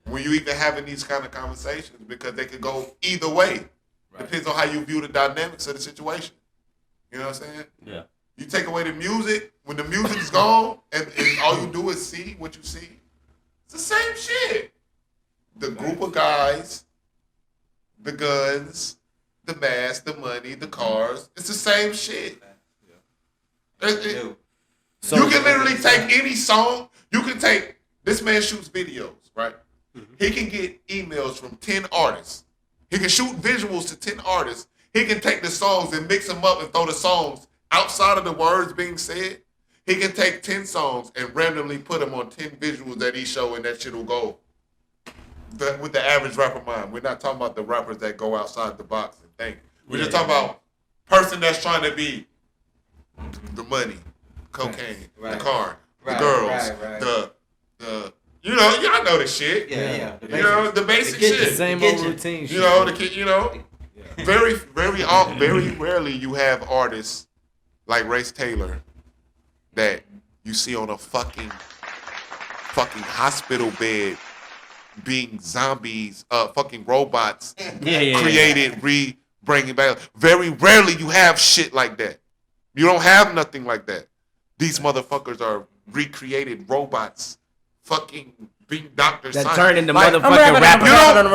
when you even having these kind of conversations because they could go either way. Right. Depends on how you view the dynamics of the situation. You know what I'm saying? Yeah. You take away the music when the music is gone and all you do is see what you see. It's the same shit. The group of guys, the guns, the mask, the money, the cars. It's the same shit. So, you can literally take any song. You can take, this man shoots videos, right? Mm-hmm. He can get emails from 10 artists. He can shoot visuals to 10 artists. He can take the songs and mix them up and throw the songs outside of the words being said. He can take 10 songs and randomly put them on 10 visuals that he show and that shit will go with the average rapper mind. We're not talking about the rappers that go outside the box and think. We're just talking about person that's trying to be the money, cocaine, Right. the car, Right, the girls, right. the you know, y'all know the shit. Yeah. You know, the basic kitchen. shit. The same The old kitchen. routine shit. You know, the kid. You know, very rarely you have artists like Race Taylor that you see on a fucking hospital bed being zombies, fucking robots created, bringing back. Very rarely you have shit like that. You don't have nothing like that. These motherfuckers are recreated robots, fucking being doctors. That turned into like, motherfucking rappers.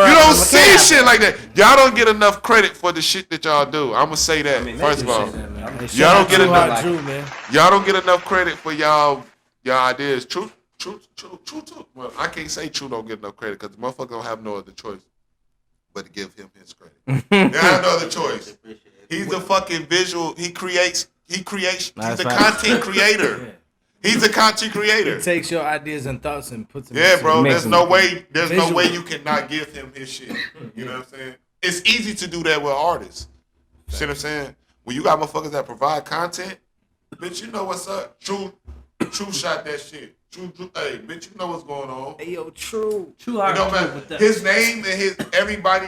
You don't see shit like that. Y'all don't get enough credit for the shit that y'all do. I'm gonna say that first of all. Y'all don't get enough. Y'all don't get enough credit for y'all ideas. True. Well, I can't say True don't get enough credit because the motherfucker don't have no other choice but to give him his credit. They have no other choice. He's a fucking visual. He creates. He's a content creator. He's a content creator. He takes your ideas and thoughts and puts them. Yeah, bro. There's no way Visual. you cannot give him his shit. You know what I'm saying? It's easy to do that with artists. See what I'm saying? When you got motherfuckers that provide content, bitch, you know what's up. True shot that shit. True, hey, bitch, you know what's going on. Hey, yo, True. True It hard. don't matter. His name and his everybody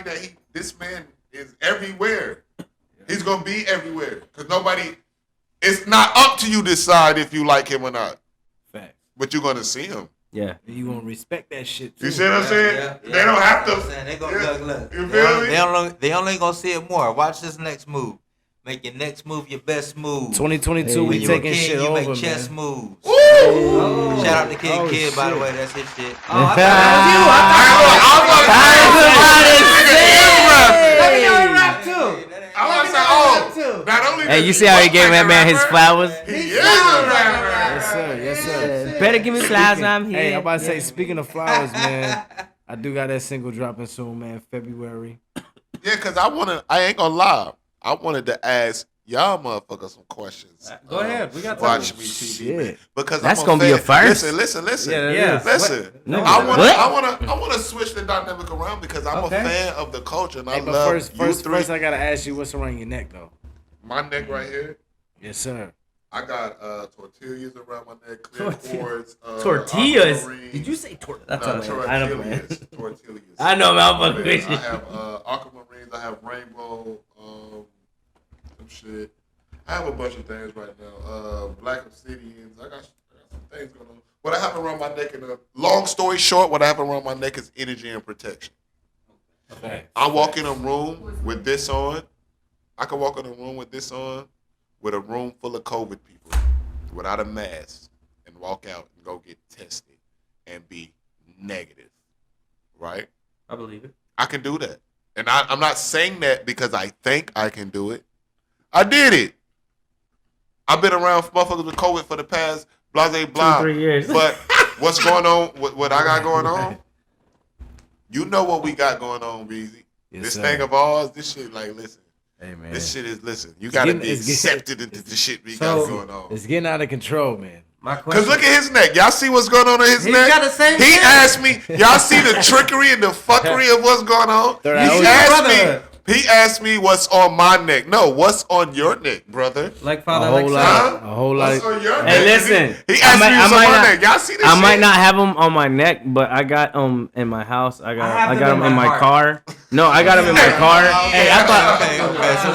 this man is everywhere. He's gonna be everywhere because nobody. It's not up to you to decide if you like him or not. Facts. But you're gonna see him. Yeah. You gonna respect that shit too. You see what I'm saying? Yeah. They don't have to. They go, look. You feel me? They only gonna see it more. Watch this next move. Make your next move your best move. 2022, When we you taking a kid, shit you over, make chess man. moves. Woo! Shout out to Kid Oh, Kid, by the shit. way. That's his shit. Not only Hey, you see how he gave that man his flowers? He is a rapper. Yes, sir. Yes, sir. Better give me flowers when I'm here. Hey, I'm about to say, speaking of flowers, man, I do got that single dropping soon, man. February. Yeah, because I ain't gonna lie. I wanted to ask y'all motherfuckers some questions. Go ahead. We got Watch time. me TV, Shit. man. Because That's I'm gonna be a first. Listen. Yeah. Listen. No, I wanna switch the dynamic around because I'm Okay. a fan of the culture and I Hey, but love first, I gotta ask you what's around your neck, though. my neck right here. Yes, sir. I got tortillas around my neck, clear cords. Tortillas? aquamarine. Did you say tortillas? That's Tortillas. all right. I know, man. Tortillas. I know, man. I'm I fucking with you. have aquamarines. I have rainbow. Some shit. I have a bunch of things right now. Black obsidians. I got some things going on. What I have around my neck, long story short, what I have around my neck is energy and protection. Okay. I walk in a room with this on. I can walk in a room with this on, with a room full of COVID people, without a mask, and walk out and go get tested and be negative. Right? I believe it. I can do that. And I'm not saying that because I think I can do it. I did it. I've been around motherfuckers with COVID for the past blase blah. 2-3 years. But what's going on, what I got going on, you know what we got going on, Beezy. Yes, This sir. thing of ours, this shit, like, listen. Hey, man. This shit is, listen, you gotta be accepted into the shit we got going on. It's getting out of control, man. My question. Cause look at his neck. Y'all see what's going on in his neck? got the same He neck. asked me. Y'all see the trickery and the fuckery of what's going on? Third eye He asked me what's on my neck. No, what's on your neck, brother? Like A father, whole like lot. son. A whole lot. What's on your neck? Hey, listen. He asked me what's on my neck. Y'all see this I shit? might not have them on my neck, but I got in my house. I got them in my car. No, I got them in my car. Hey, I thought Okay. So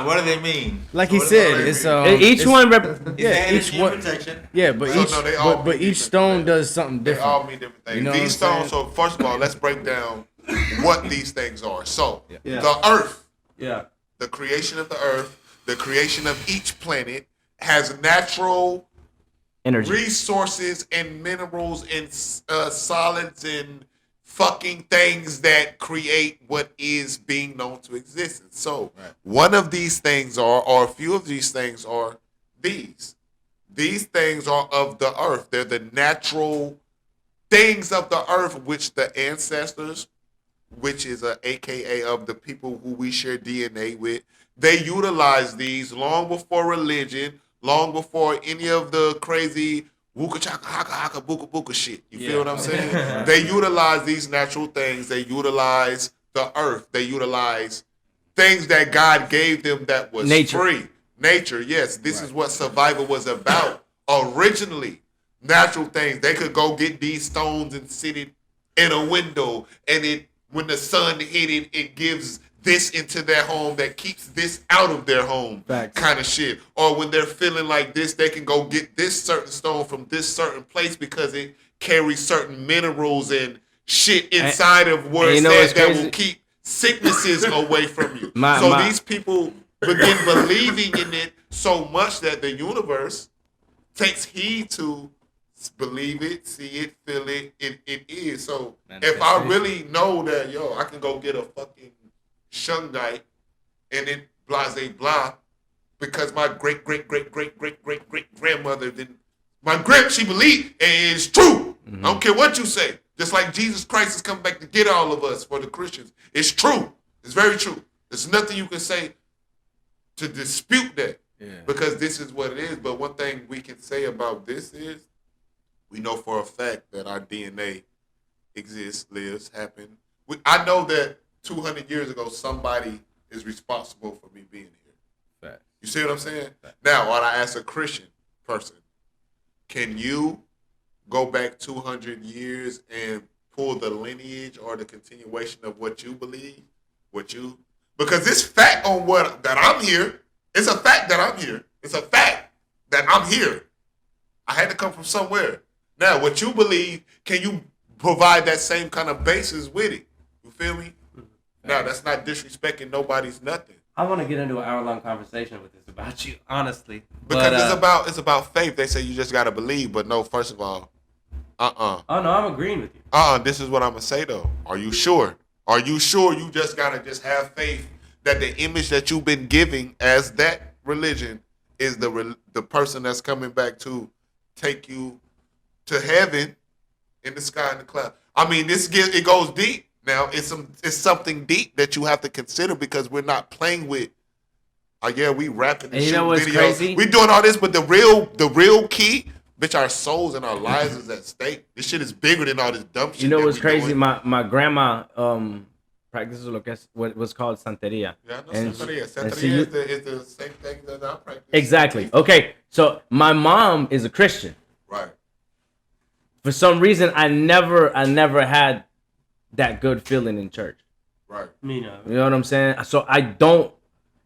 what do they mean? Like he said, it's each it's- one Yeah, each one. protection. Yeah, but So, each no, they all but mean each different stone things. does something They all different. mean different things. You know what These I'm stones, so first of all, let's break down what these things are. So, Yeah. the earth, Yeah. the creation of the earth, the creation of each planet has natural energy. resources and minerals and solids and fucking things that create what is being known to exist. So one of these things are, or a few of these things are these. These things are of the earth. They're the natural things of the earth, which the ancestors, which is a AKA of the people who we share DNA with, they utilize these long before religion, long before any of the crazy wooka chaka haka haka buka buka shit. You feel what I'm saying? They utilize these natural things. They utilize the earth. They utilize things that God gave them that was Nature. free. nature. Yes, this is what survival was about originally. Natural things. They could go get these stones and sit it in a window, and when the sun hit it, it gives this into their home that keeps this out of their home. Facts. Kind of shit. Or when they're feeling like this, they can go get this certain stone from this certain place because it carries certain minerals and shit inside of where it's at that will keep sicknesses away from you. These people begin believing in it so much that the universe takes heed to believe it, see it, feel it, it is. So if I really know that, I can go get a fucking shungite and then blase blah because my great grandmother she believed, and it's true. I don't care what you say. Just like Jesus Christ is coming back to get all of us for the Christians. It's true. It's very true. There's nothing you can say to dispute that because this is what it is. But one thing we can say about this is we know for a fact that our DNA exists, lives, happened. I know that 200 years ago, somebody is responsible for me being here. Fact. You see what I'm saying? Fact. Now, when I ask a Christian person, can you go back 200 years and pull the lineage or the continuation of what you believe? Because this fact on that I'm here, it's a fact that I'm here. It's a fact that I'm here. I had to come from somewhere. Now, what you believe, can you provide that same kind of basis with it? You feel me? Now, that's not disrespecting nobody's nothing. I want to get into an hour-long conversation with this about you, honestly. Because it's about faith. They say you just got to believe, but no, first of all, Oh, no, I'm agreeing with you. This is what I'm going to say, though. Are you sure? Are you sure you just got to just have faith that the image that you've been giving as that religion is the person that's coming back to take you to heaven in the sky in the cloud? I mean, it goes deep. Now, it's something deep that you have to consider because we're not playing with, we rapping and shooting videos. Crazy? We doing all this, but the real key, bitch, our souls and our lives is at stake. This shit is bigger than all this dumb shit. You know what's crazy? Doing. My grandma practices what was called Santeria. Yeah, I know Santeria. Santeria is the same thing that I practice. Exactly. Okay, so my mom is a Christian. Right. For some reason, I never had that good feeling in church. Right. Me neither. You know what I'm saying? So I don't,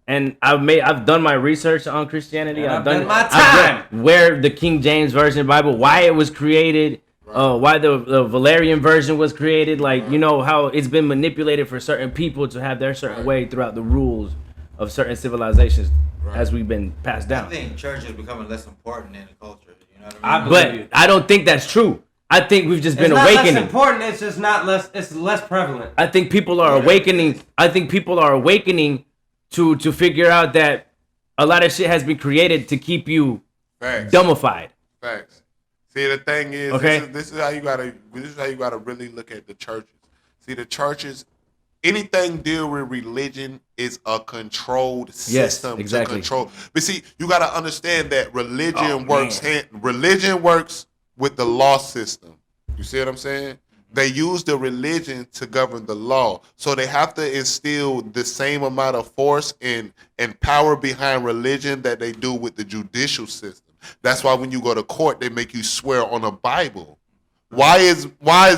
and I've done my research on Christianity. I've done my time. Where the King James Version of the Bible, why it was created, why the Valerian version was created, how it's been manipulated for certain people to have their certain way throughout the rules of certain civilizations as we've been passed down. I think church is becoming less important in the culture. You know what I mean? But I don't think that's true. I think we've just been awakening. It's less important. It's just not less. It's less prevalent. I think people are awakening. I think people are awakening to figure out that a lot of shit has been created to keep you dumbified. Facts. See, the thing is, this is how you gotta really look at the churches. See, the churches, anything deal with religion is a controlled system to control. But see, you gotta understand that religion works with the law system. You see what I'm saying? They use the religion to govern the law. So they have to instill the same amount of force and power behind religion that they do with the judicial system. That's why when you go to court, they make you swear on a Bible. Why is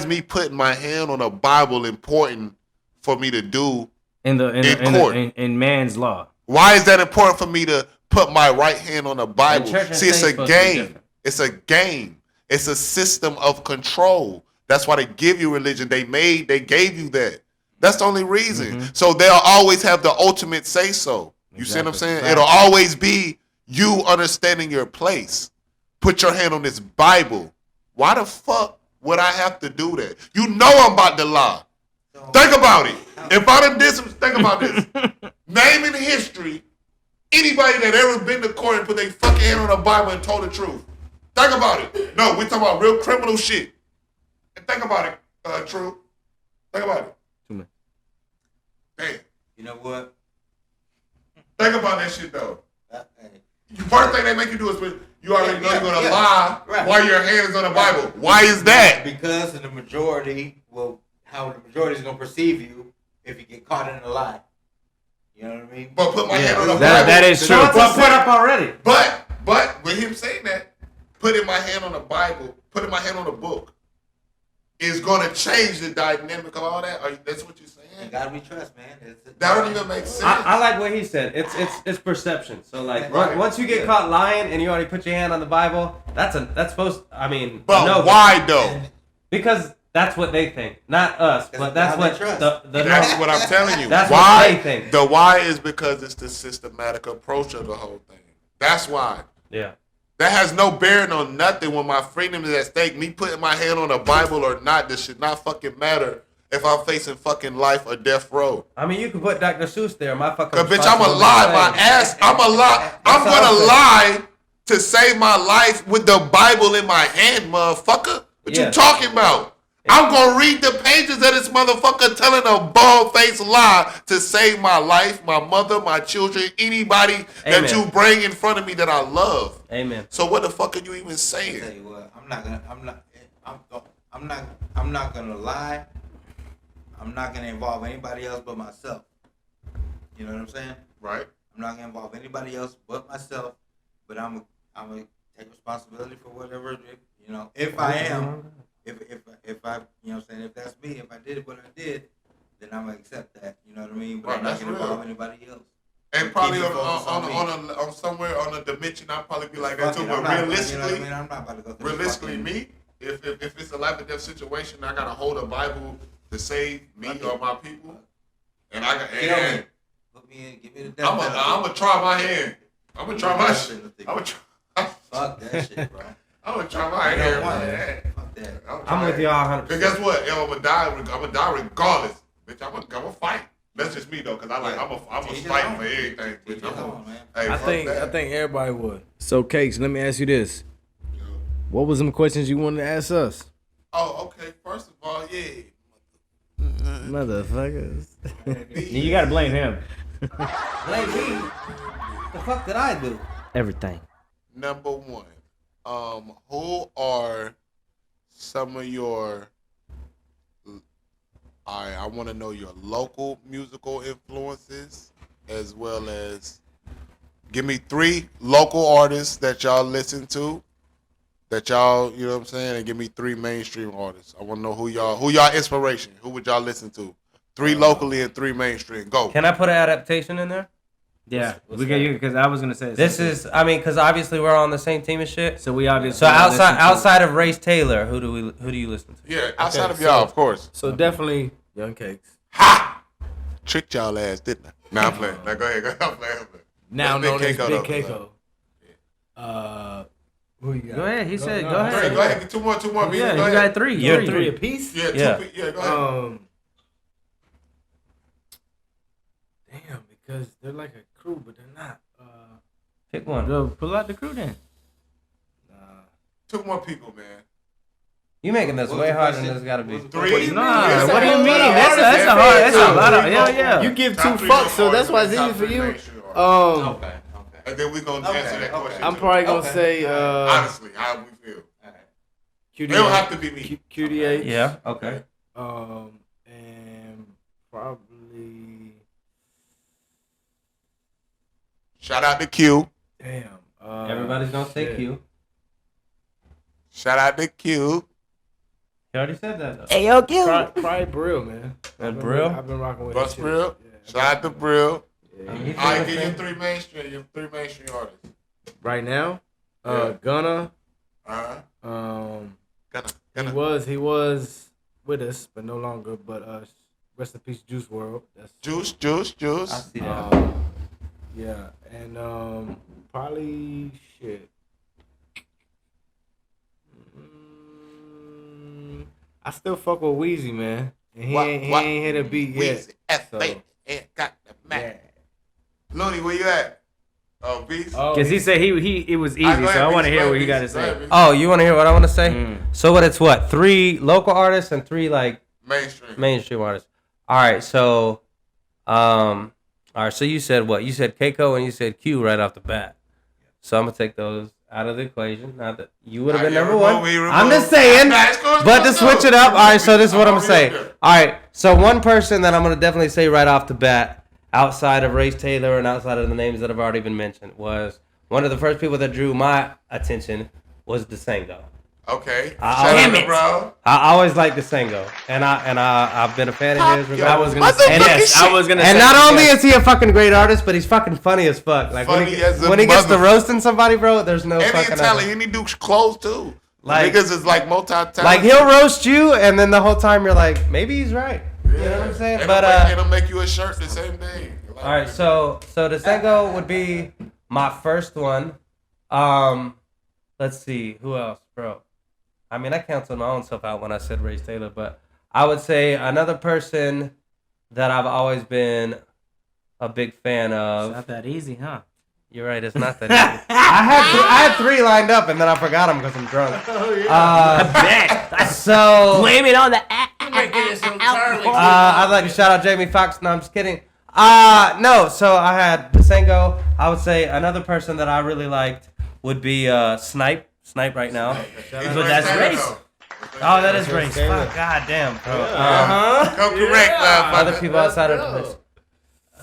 me putting my hand on a Bible important for me to do in court? In man's law. Why is that important for me to put my right hand on a Bible? See, it's a game. It's a game. It's a system of control. That's why they give you religion. They gave you that. That's the only reason. Mm-hmm. So they'll always have the ultimate say so. You see what I'm saying? Right. It'll always be you understanding your place. Put your hand on this Bible. Why the fuck would I have to do that? You know I'm about to lie. Think about it. If I done did some, think about this. Name in history anybody that ever been to court and put their fucking hand on a Bible and told the truth. Think about it. No, we're talking about real criminal shit. And think about it, True. Think about it. Damn. You know what? Think about that shit, though. The first thing they make you do is you already know you're going to lie while your hand is on the Bible. Why is that? Because of the majority, how the majority is going to perceive you if you get caught in a lie. You know what I mean? But put my hand on the Bible. That is true. So it's a setup already. But with him saying that, putting my hand on the Bible, putting my hand on the book, is going to change the dynamic of all that. That's what you're saying? You gotta be trust, man. That don't even make sense. I like what he said. It's perception. So like once you get caught lying and you already put your hand on the Bible, that's supposed. I mean, but no, why though? Because that's what they think, not us. But that's what that's what I'm telling you. That's why what they think. The why is because it's the systematic approach of the whole thing. That's why. Yeah. That has no bearing on nothing when my freedom is at stake. Me putting my hand on the Bible or not, this should not fucking matter if I'm facing fucking life or death row. I mean, you could put Dr. Seuss there. My fucking. Cause bitch, I'm a lie. My ass. I'm a lie. I'm gonna lie to save my life with the Bible in my hand, motherfucker. What you talking about? I'm gonna read the pages of this motherfucker telling a bald-faced lie to save my life, my mother, my children, anybody that you bring in front of me that I love. Amen. So what the fuck are you even saying? I'll tell you what, I'm not gonna lie. I'm not gonna involve anybody else but myself. You know what I'm saying? Right. I'm not gonna involve anybody else but myself. But I'm gonna take responsibility for whatever. If I am. If I, you know what I'm saying, if that's me, if I did what I did, then I'm going to accept that, you know what I mean? But I'm not going to involve anybody else. And probably on somewhere on a dimension, I'll probably be like that too. But realistically, I'm not about to go through realistically, me, if it's a life or death situation, I got to hold a Bible to save me or my people. And I got, and put me in, give me the death. I'm going to try my hand. I'm going to try my shit. Fuck that shit, bro. I'm going to try my hand, man. I'm with y'all 100%. Because guess what? Yo, I'm gonna die regardless. Bitch, I'm gonna fight. That's just me though, cause I'm a fight for everything. Bitch, I think everybody would. So, Cakes, let me ask you this: what was some questions you wanted to ask us? Oh, okay. First of all, motherfuckers. You gotta blame him. Blame me? The fuck did I do? Everything. Number one, who are some of your, I want to know your local musical influences, as well as give me 3 local artists that y'all listen to, that y'all, you know what I'm saying, and give me 3 mainstream artists. I want to know who y'all inspiration, who would y'all listen to? 3 locally and 3 mainstream. Go. Can I put an adaptation in there? Yeah, we got you because I was gonna say this is. I mean, because obviously we're on the same team and shit. So we obviously. So outside of Race Taylor, who do you listen to? Yeah, outside of y'all, of course. So definitely Young Cakes. Ha! Tricked y'all ass, didn't I? Nah, I'm playing. Now go ahead. I'm playing. Now known as Big Keiko. Who you got? Go ahead. He said, go ahead. Go ahead. Get 2 more. Yeah, you got 3. You're 3 apiece. Yeah, 2. Yeah, go ahead. Damn, because they're like a crew, but they're not. Pick one. Go pull out the crew then. 2 more people, man. You making this way harder than it's gotta be. 3? Nah, what do you mean? That's a hard. That's a lot of. Yeah. You give 2 fucks, so that's why it's easy for you. Okay. And then we're gonna answer that question. I'm probably gonna say. Honestly, how we feel. QDH. They don't have to be me. QDH. Yeah. Okay. And probably. Shout out to Q. Damn. Everybody's gonna say Q. Shout out to Q. You already said that though. Hey, yo, Q. Probably Brill, man. And Brill? I've been rocking with Bus that Brill. shit. Shout out to Brill. Yeah. All right, give you 3 mainstream. You 3 mainstream artists. Right now, Yeah. Gunna. Gunna. He was with us, but no longer. But rest in peace, Juice WRLD. That's Juice. I see that. Yeah, and probably shit. I still fuck with Weezy, man. And he ain't hit a beat yet. Weezy, ain't got the Mac. Looney, where you at? Oh, Beast. Because he said it was easy, so I want to hear what you got to say. Oh, you want to hear what I want to say? So what? It's what? 3 local artists and 3 like mainstream artists. All right, so so you said what? You said Keiko and you said Q right off the bat. So I'm gonna take those out of the equation. Not that you would have been number 1. I'm just saying, but to switch it up. All right, so this is what I'm gonna say. All right, so one person that I'm gonna definitely say right off the bat outside of Race Taylor and outside of the names that have already been mentioned, was one of the first people that drew my attention was Desango. Okay. Damn it, bro. I always liked Desango, and I've been a fan of his. I was gonna say yes. I was gonna say. And not only is he a fucking great artist, but he's fucking funny as fuck. Like when he gets to roasting somebody, bro, there's no fucking. And talent. He do clothes too. Like niggas is like multi-talented. Like he'll roast you, and then the whole time you're like, maybe he's right. You know what I'm saying? It'll make you a shirt the same day. Like, all right, so Desango would be my first one. Let's see, who else, bro? I mean, I canceled my own self out when I said Race Taylor, but I would say another person that I've always been a big fan of. It's not that easy, huh? You're right, it's not that easy. I had three lined up, and then I forgot them because I'm drunk. Oh, yeah. So blame it on the I'd like to shout out Jamie Foxx. No, I'm just kidding. No, so I had Desango. I would say another person that I really liked would be Snipe right now. But that's Race. Oh, that is Race. Fuck, god damn, bro. Come correct, other people outside of the list.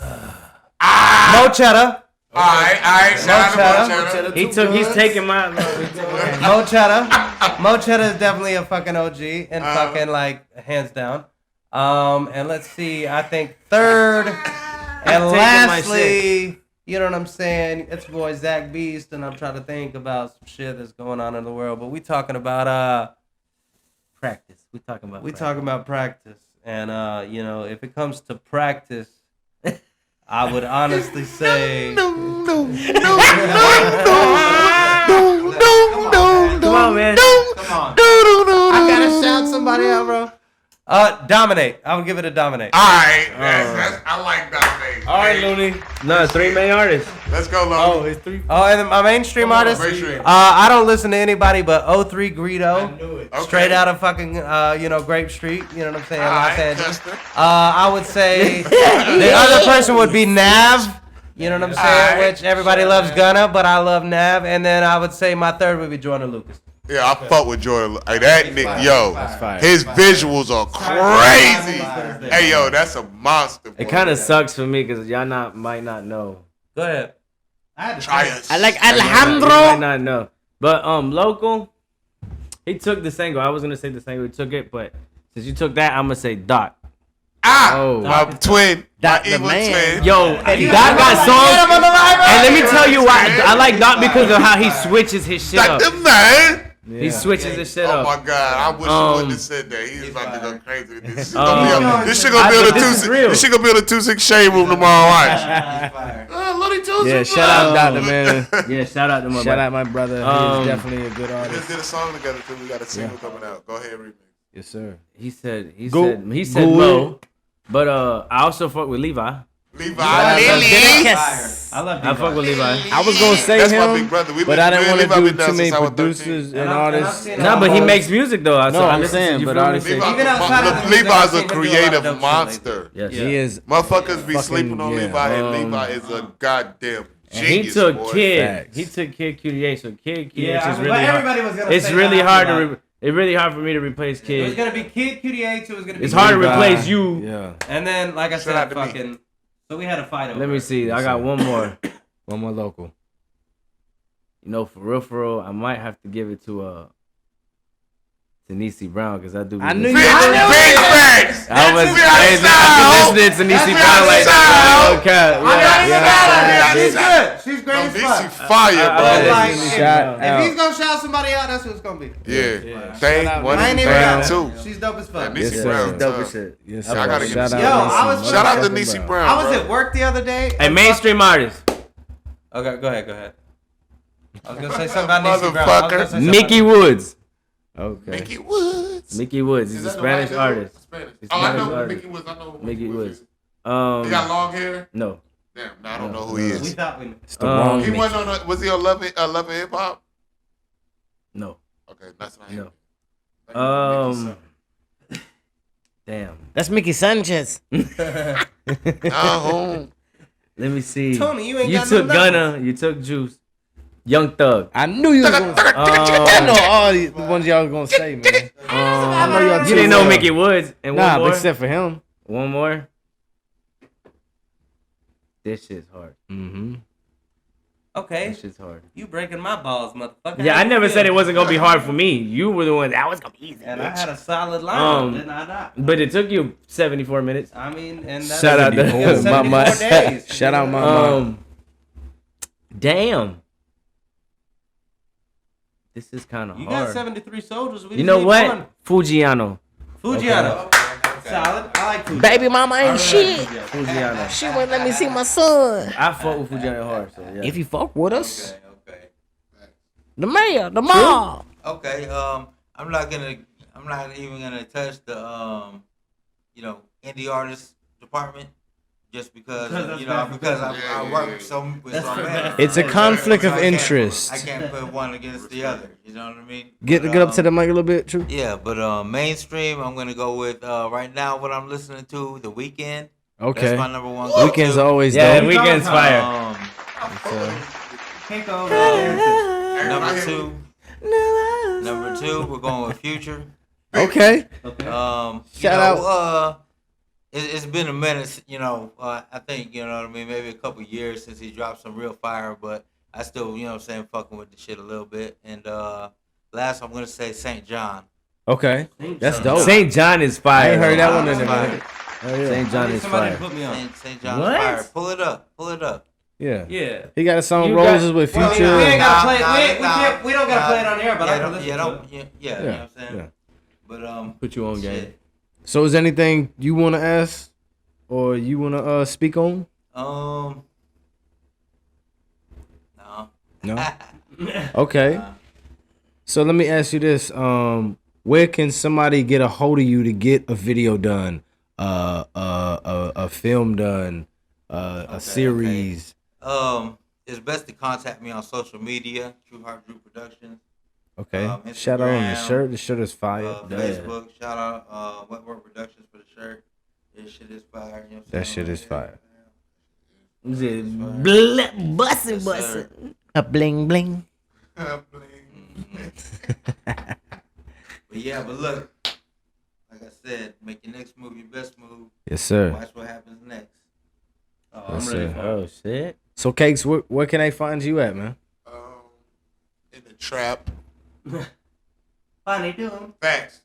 Mo Cheddar. All right. Shout out to Mo Cheddar. He's taking my. Mo Cheddar. Mo Cheddar is definitely a fucking OG and fucking like hands down. And let's see. I think third and lastly. You know what I'm saying? It's your boy Zach Beast, and I'm trying to think about some shit that's going on in the world. But we talking about practice. We talking about practice, and you know, if it comes to practice, I would honestly say no. Come on, man. Come on. I gotta shout somebody out, bro. Dominate. I would give it a Dominate. All right, I like Dominate. All right, Looney. No, 3 main artists. Let's go, Looney. Oh, it's 3. Oh, and my mainstream artist. I don't listen to anybody but 03 Greedo. I knew it. Straight out of fucking Grape Street. You know what I'm saying? Los Angeles. I would say the other person would be Nav. You know what I'm saying? Which everybody loves Gunna, but I love Nav. And then I would say my third would be Jordan Lucas. Yeah, I fuck with Jordan. Hey, that nigga, yo, his visuals are crazy. Hey, yo, that's a monster. Boy. It kind of sucks for me because y'all might not know. Go ahead. Try us. I like Alejandro. You might not know, but local. He took Desango. I was gonna say Desango. He took it, but since you took that, I'm gonna say Doc. My twin, Doc my the evil man. twin. Yo, Doc got songs. And let me tell you why. I like Doc because of how he switches his shit up. Doc the man. He switches his shit up. Oh my god, I wish you wouldn't have said that. He's about to go crazy with this. This shit gonna build a 2-6 shade room tomorrow. Watch. Yeah, shout out Dr. Man. Yeah, shout out to my Shout out my brother. He's definitely a good We artist. just did a song together too. We got a single coming out. Go ahead, remix. Yes, sir. He said Go Mo, but I also fuck with Levi. Levi. Yes. I love I fuck with Levi. I was gonna say That's my him, big brother. but I didn't want to do Levi too many since I was 13. producers and artists. No, but he makes music though. No, I'm saying, but artists. Even outside of the music, Levi's I've a seen him do a lot of creative dope shit monster. Yes. He is. Motherfuckers be Fucking, sleeping on yeah. Levi, and Levi is a goddamn And he genius. took boy. Kid. Facts. He took Kid QDH. So Kid QDH Yeah, is but really hard. everybody was gonna It's say really that hard after to. It's really hard for me to replace It was Kid. gonna be Kid QDH. It was gonna be. It's hard to Levi. replace you. Yeah. And then, like I Shout out said, to me. fucking. So we had a fight over. Let me see. I got one more. One more local. You know, for real, I might have to give it to Niecy Brown because I do. I knew Big you. facts. I was That's our style. I've been listening to Niecy That's Brown our like style. okay. She's good. She's great No, as this fuck. is fire, I bro. like- Shout If out. he's gonna shout somebody out, that's who it's gonna be. Yeah. Thank out one I and ain't even thank got two. it. She's dope as fuck. Yeah, Yes, Niecy sir. Brown. She's dope tough. as shit. Yes, I gotta sir. give Shout it- out. Yo, I was- Niecy Shout out to Brown. Niecy Brown. I was bro. at work the other day. A mainstream artist. Okay, go ahead. I was gonna say something about Niecy Brown. I was gonna say something Mickey about- Woods. Okay. Mickey Woods. Mickey Woods. He's Is a that the Spanish white dude? artist. Spanish. He's Oh, I Spanish know artist. Mickey Woods. I know who Mickey Woods. is. He got long hair. No. Damn, I don't know who he We is. thought we. It's the wrong He Mickey. wasn't on. Was he on Love of Hip Hop? No. Okay, that's not him. No. Damn. That's Mickey Sanchez. Oh, Let me see. Tony, you ain't You got took no Gunna. You took Juice. Young Thug. I knew you was gonna. I know all the ones y'all was gonna say, man. I know y'all. You didn't know Mickey Woods. And Nah, one but more. except for him. One more. This shit's hard. Mm-hmm. Okay. This shit's hard. You breaking my balls, motherfucker. Yeah, How I you never feel? said it wasn't gonna be hard for me. You were the one that was gonna be easy. And I bitch. had a solid line. Didn't I not? But it took you 74 minutes. I mean, and that's Shout out to 74 my days. Shout out my mom. Damn. This is kind of You hard. got 73 soldiers. We You just know need what? one. Fujiano. Fujiano. Solid. I like Fujiano. Baby mama ain't shit. Fujiano. She wouldn't let me see my son. I fuck with Fujiano hard, so yeah. If you fuck with us, Okay. the mayor, the mob. Okay. I'm not even gonna touch the indie artist department, just because I work with some men. It's a conflict of I interest. can't put one against the other. You know what I mean? Get up to the mic a little bit, True. Yeah, but mainstream, I'm gonna go with right now what I'm listening to, The Weeknd. Okay. That's my number one. Weekends go-to. always Yeah, dope. Weekend's fire. Number two, we're going with Future. Okay. Shout out. It's been a minute, I think, you know what I mean, maybe a couple years since he dropped some real fire, but I still, fucking with the shit a little bit. And last, I'm going to say St. John. Okay. That's dope. St. John is fire. I ain't heard that one in a Fire. minute. Oh, yeah. St. John is Somebody fire. put me on. St. John What? is fire. Pull it up. Yeah. Yeah. He got a song You Roses got- with Well, Future. we ain't gotta play. Nah, We don't gotta play it on the air, but I Yeah, can listen to it. you know what I'm saying? Yeah. But Put you on game. shit. So is anything you want to ask or you want to speak on? No. No. Okay. So let me ask you this: where can somebody get a hold of you to get a video done, a film done, a series? It's best to contact me on social media, True Heart Drew Productions. Okay. Instagram, Shout out on the shirt. The shirt is fire. Facebook. Shout out Wentworth Productions for the shirt. This shit is fire. You know what I'm That saying? shit is fire. Bussin'. A bling bling. But look, like I said, make your next move your best move. Yes, sir. Watch what happens next. Yes, sir. Oh, shit. So, Cakes, where can they find you at, man? In the trap. Funny doing. Facts.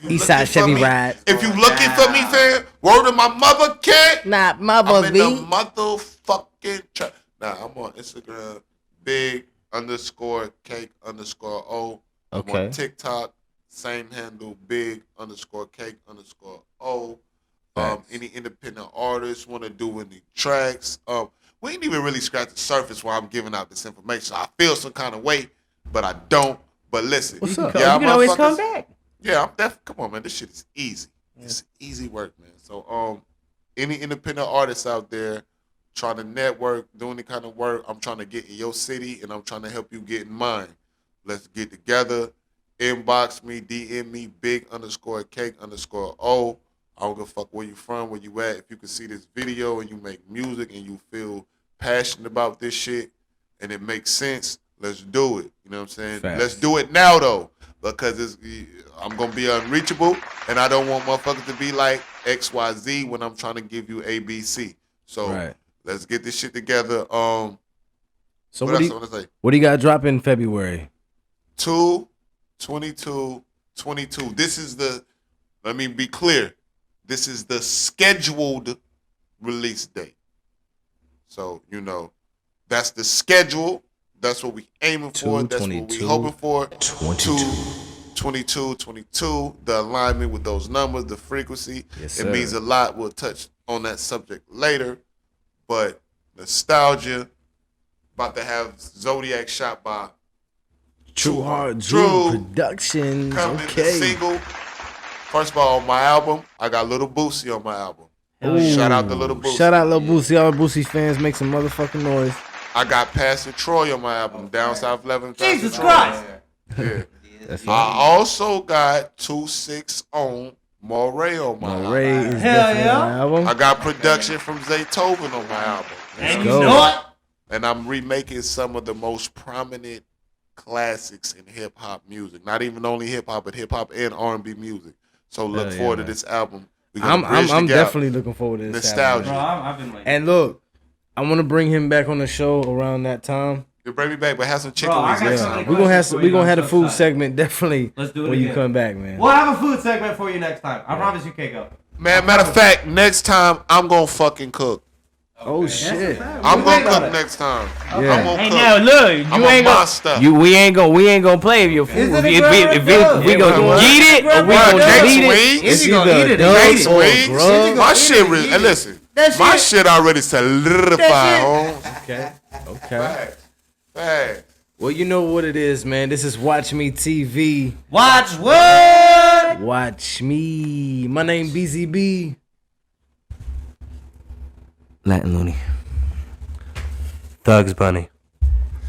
Eastside Chevy ride. If you looking for me, fam, word of my mother, kid. Not I'm mother in the V. motherfucking trap. Nah, I'm on Instagram, big_cake_o. I'm Okay. on TikTok, same handle, big_cake_o. Any independent artists want to do any tracks? We ain't even really scratched the surface while I'm giving out this information. I feel some kind of way, but I don't. But listen, What's up? yeah, You can always come motherfuckers- back. Yeah, I'm definitely. Come on, man. This shit is easy. It's easy work, man. So, any independent artists out there trying to network, doing any kind of work, I'm trying to get in your city, and I'm trying to help you get in mine. Let's get together. Inbox me, DM me, big_cake_o. I don't give a fuck where you from, where you at. If you can see this video and you make music and you feel passionate about this shit and it makes sense, let's do it. You know what I'm saying? Facts. Let's do it now, though, because I'm going to be unreachable, and I don't want motherfuckers to be like XYZ when I'm trying to give you ABC. So Right. let's get this shit together. So what else I want to say? what do you got drop in February? 2/22/22. This is let me be clear. This is the scheduled release date. So, that's the schedule. That's what we aiming for. That's what we 2/22. hoping for. 22. 22. The alignment with those numbers, the frequency. Yes, it sir. means a lot. We'll touch on that subject later. But nostalgia, about to have Zodiac shot by True Heart Drew Drew Productions. coming the Okay. single. First of all, on my album, I got Little Boosie on my album. Shout out to Little Boosie. Shout out Lil Boosie. All Boosie fans, make some motherfucking noise. I got Pastor Troy on my album, Down South 11. Jesus Troy. Christ. Yeah. That's I also got 2-6 on Moray on my album. Ray is Hell definitely yeah. on the album. I got production from Zaytoven on my album. Let's And go. you know it. And I'm remaking some of the most prominent classics in hip hop music. Not even only hip hop, but hip hop and R&B music. So look Hell yeah, forward man. to this album. We're I'm gonna bridge the gap. definitely looking forward to this. Nostalgia. Bro, I've been waiting. And look, I want to bring him back on the show around that time. You bring me back, but have some chicken I wings got next so time. many We're gonna have questions we gonna for have you the food next time. segment definitely Let's do it when you again. come back, man. We'll have a food segment for you next time. I promise you, Keiko. Man, matter of fact, next time I'm gonna fucking cook. Oh shit. I'm gonna cook next time. Yeah. I'm gonna Hey, cook. now look, I'm you a ain't gonna. monster. We ain't gonna play if your food. If we gonna what? eat it or we Bruh, gonna next eat it. week, It's Is he gonna either eat it? ducks next or week, grub. my shit. Hey, listen, my shit already solidified. Okay. Okay. Facts. Facts. Well, you know what it is, man. This is Watch Me TV. Watch what? Watch me. My name bezze-b. Latin Looney. Thugs Bunny.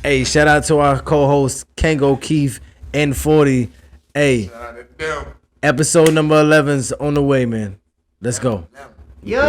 Hey, shout out to our co-hosts Kango, Keith, and 40. Hey, Damn. episode number 11's on the way, man. Let's go. Yo.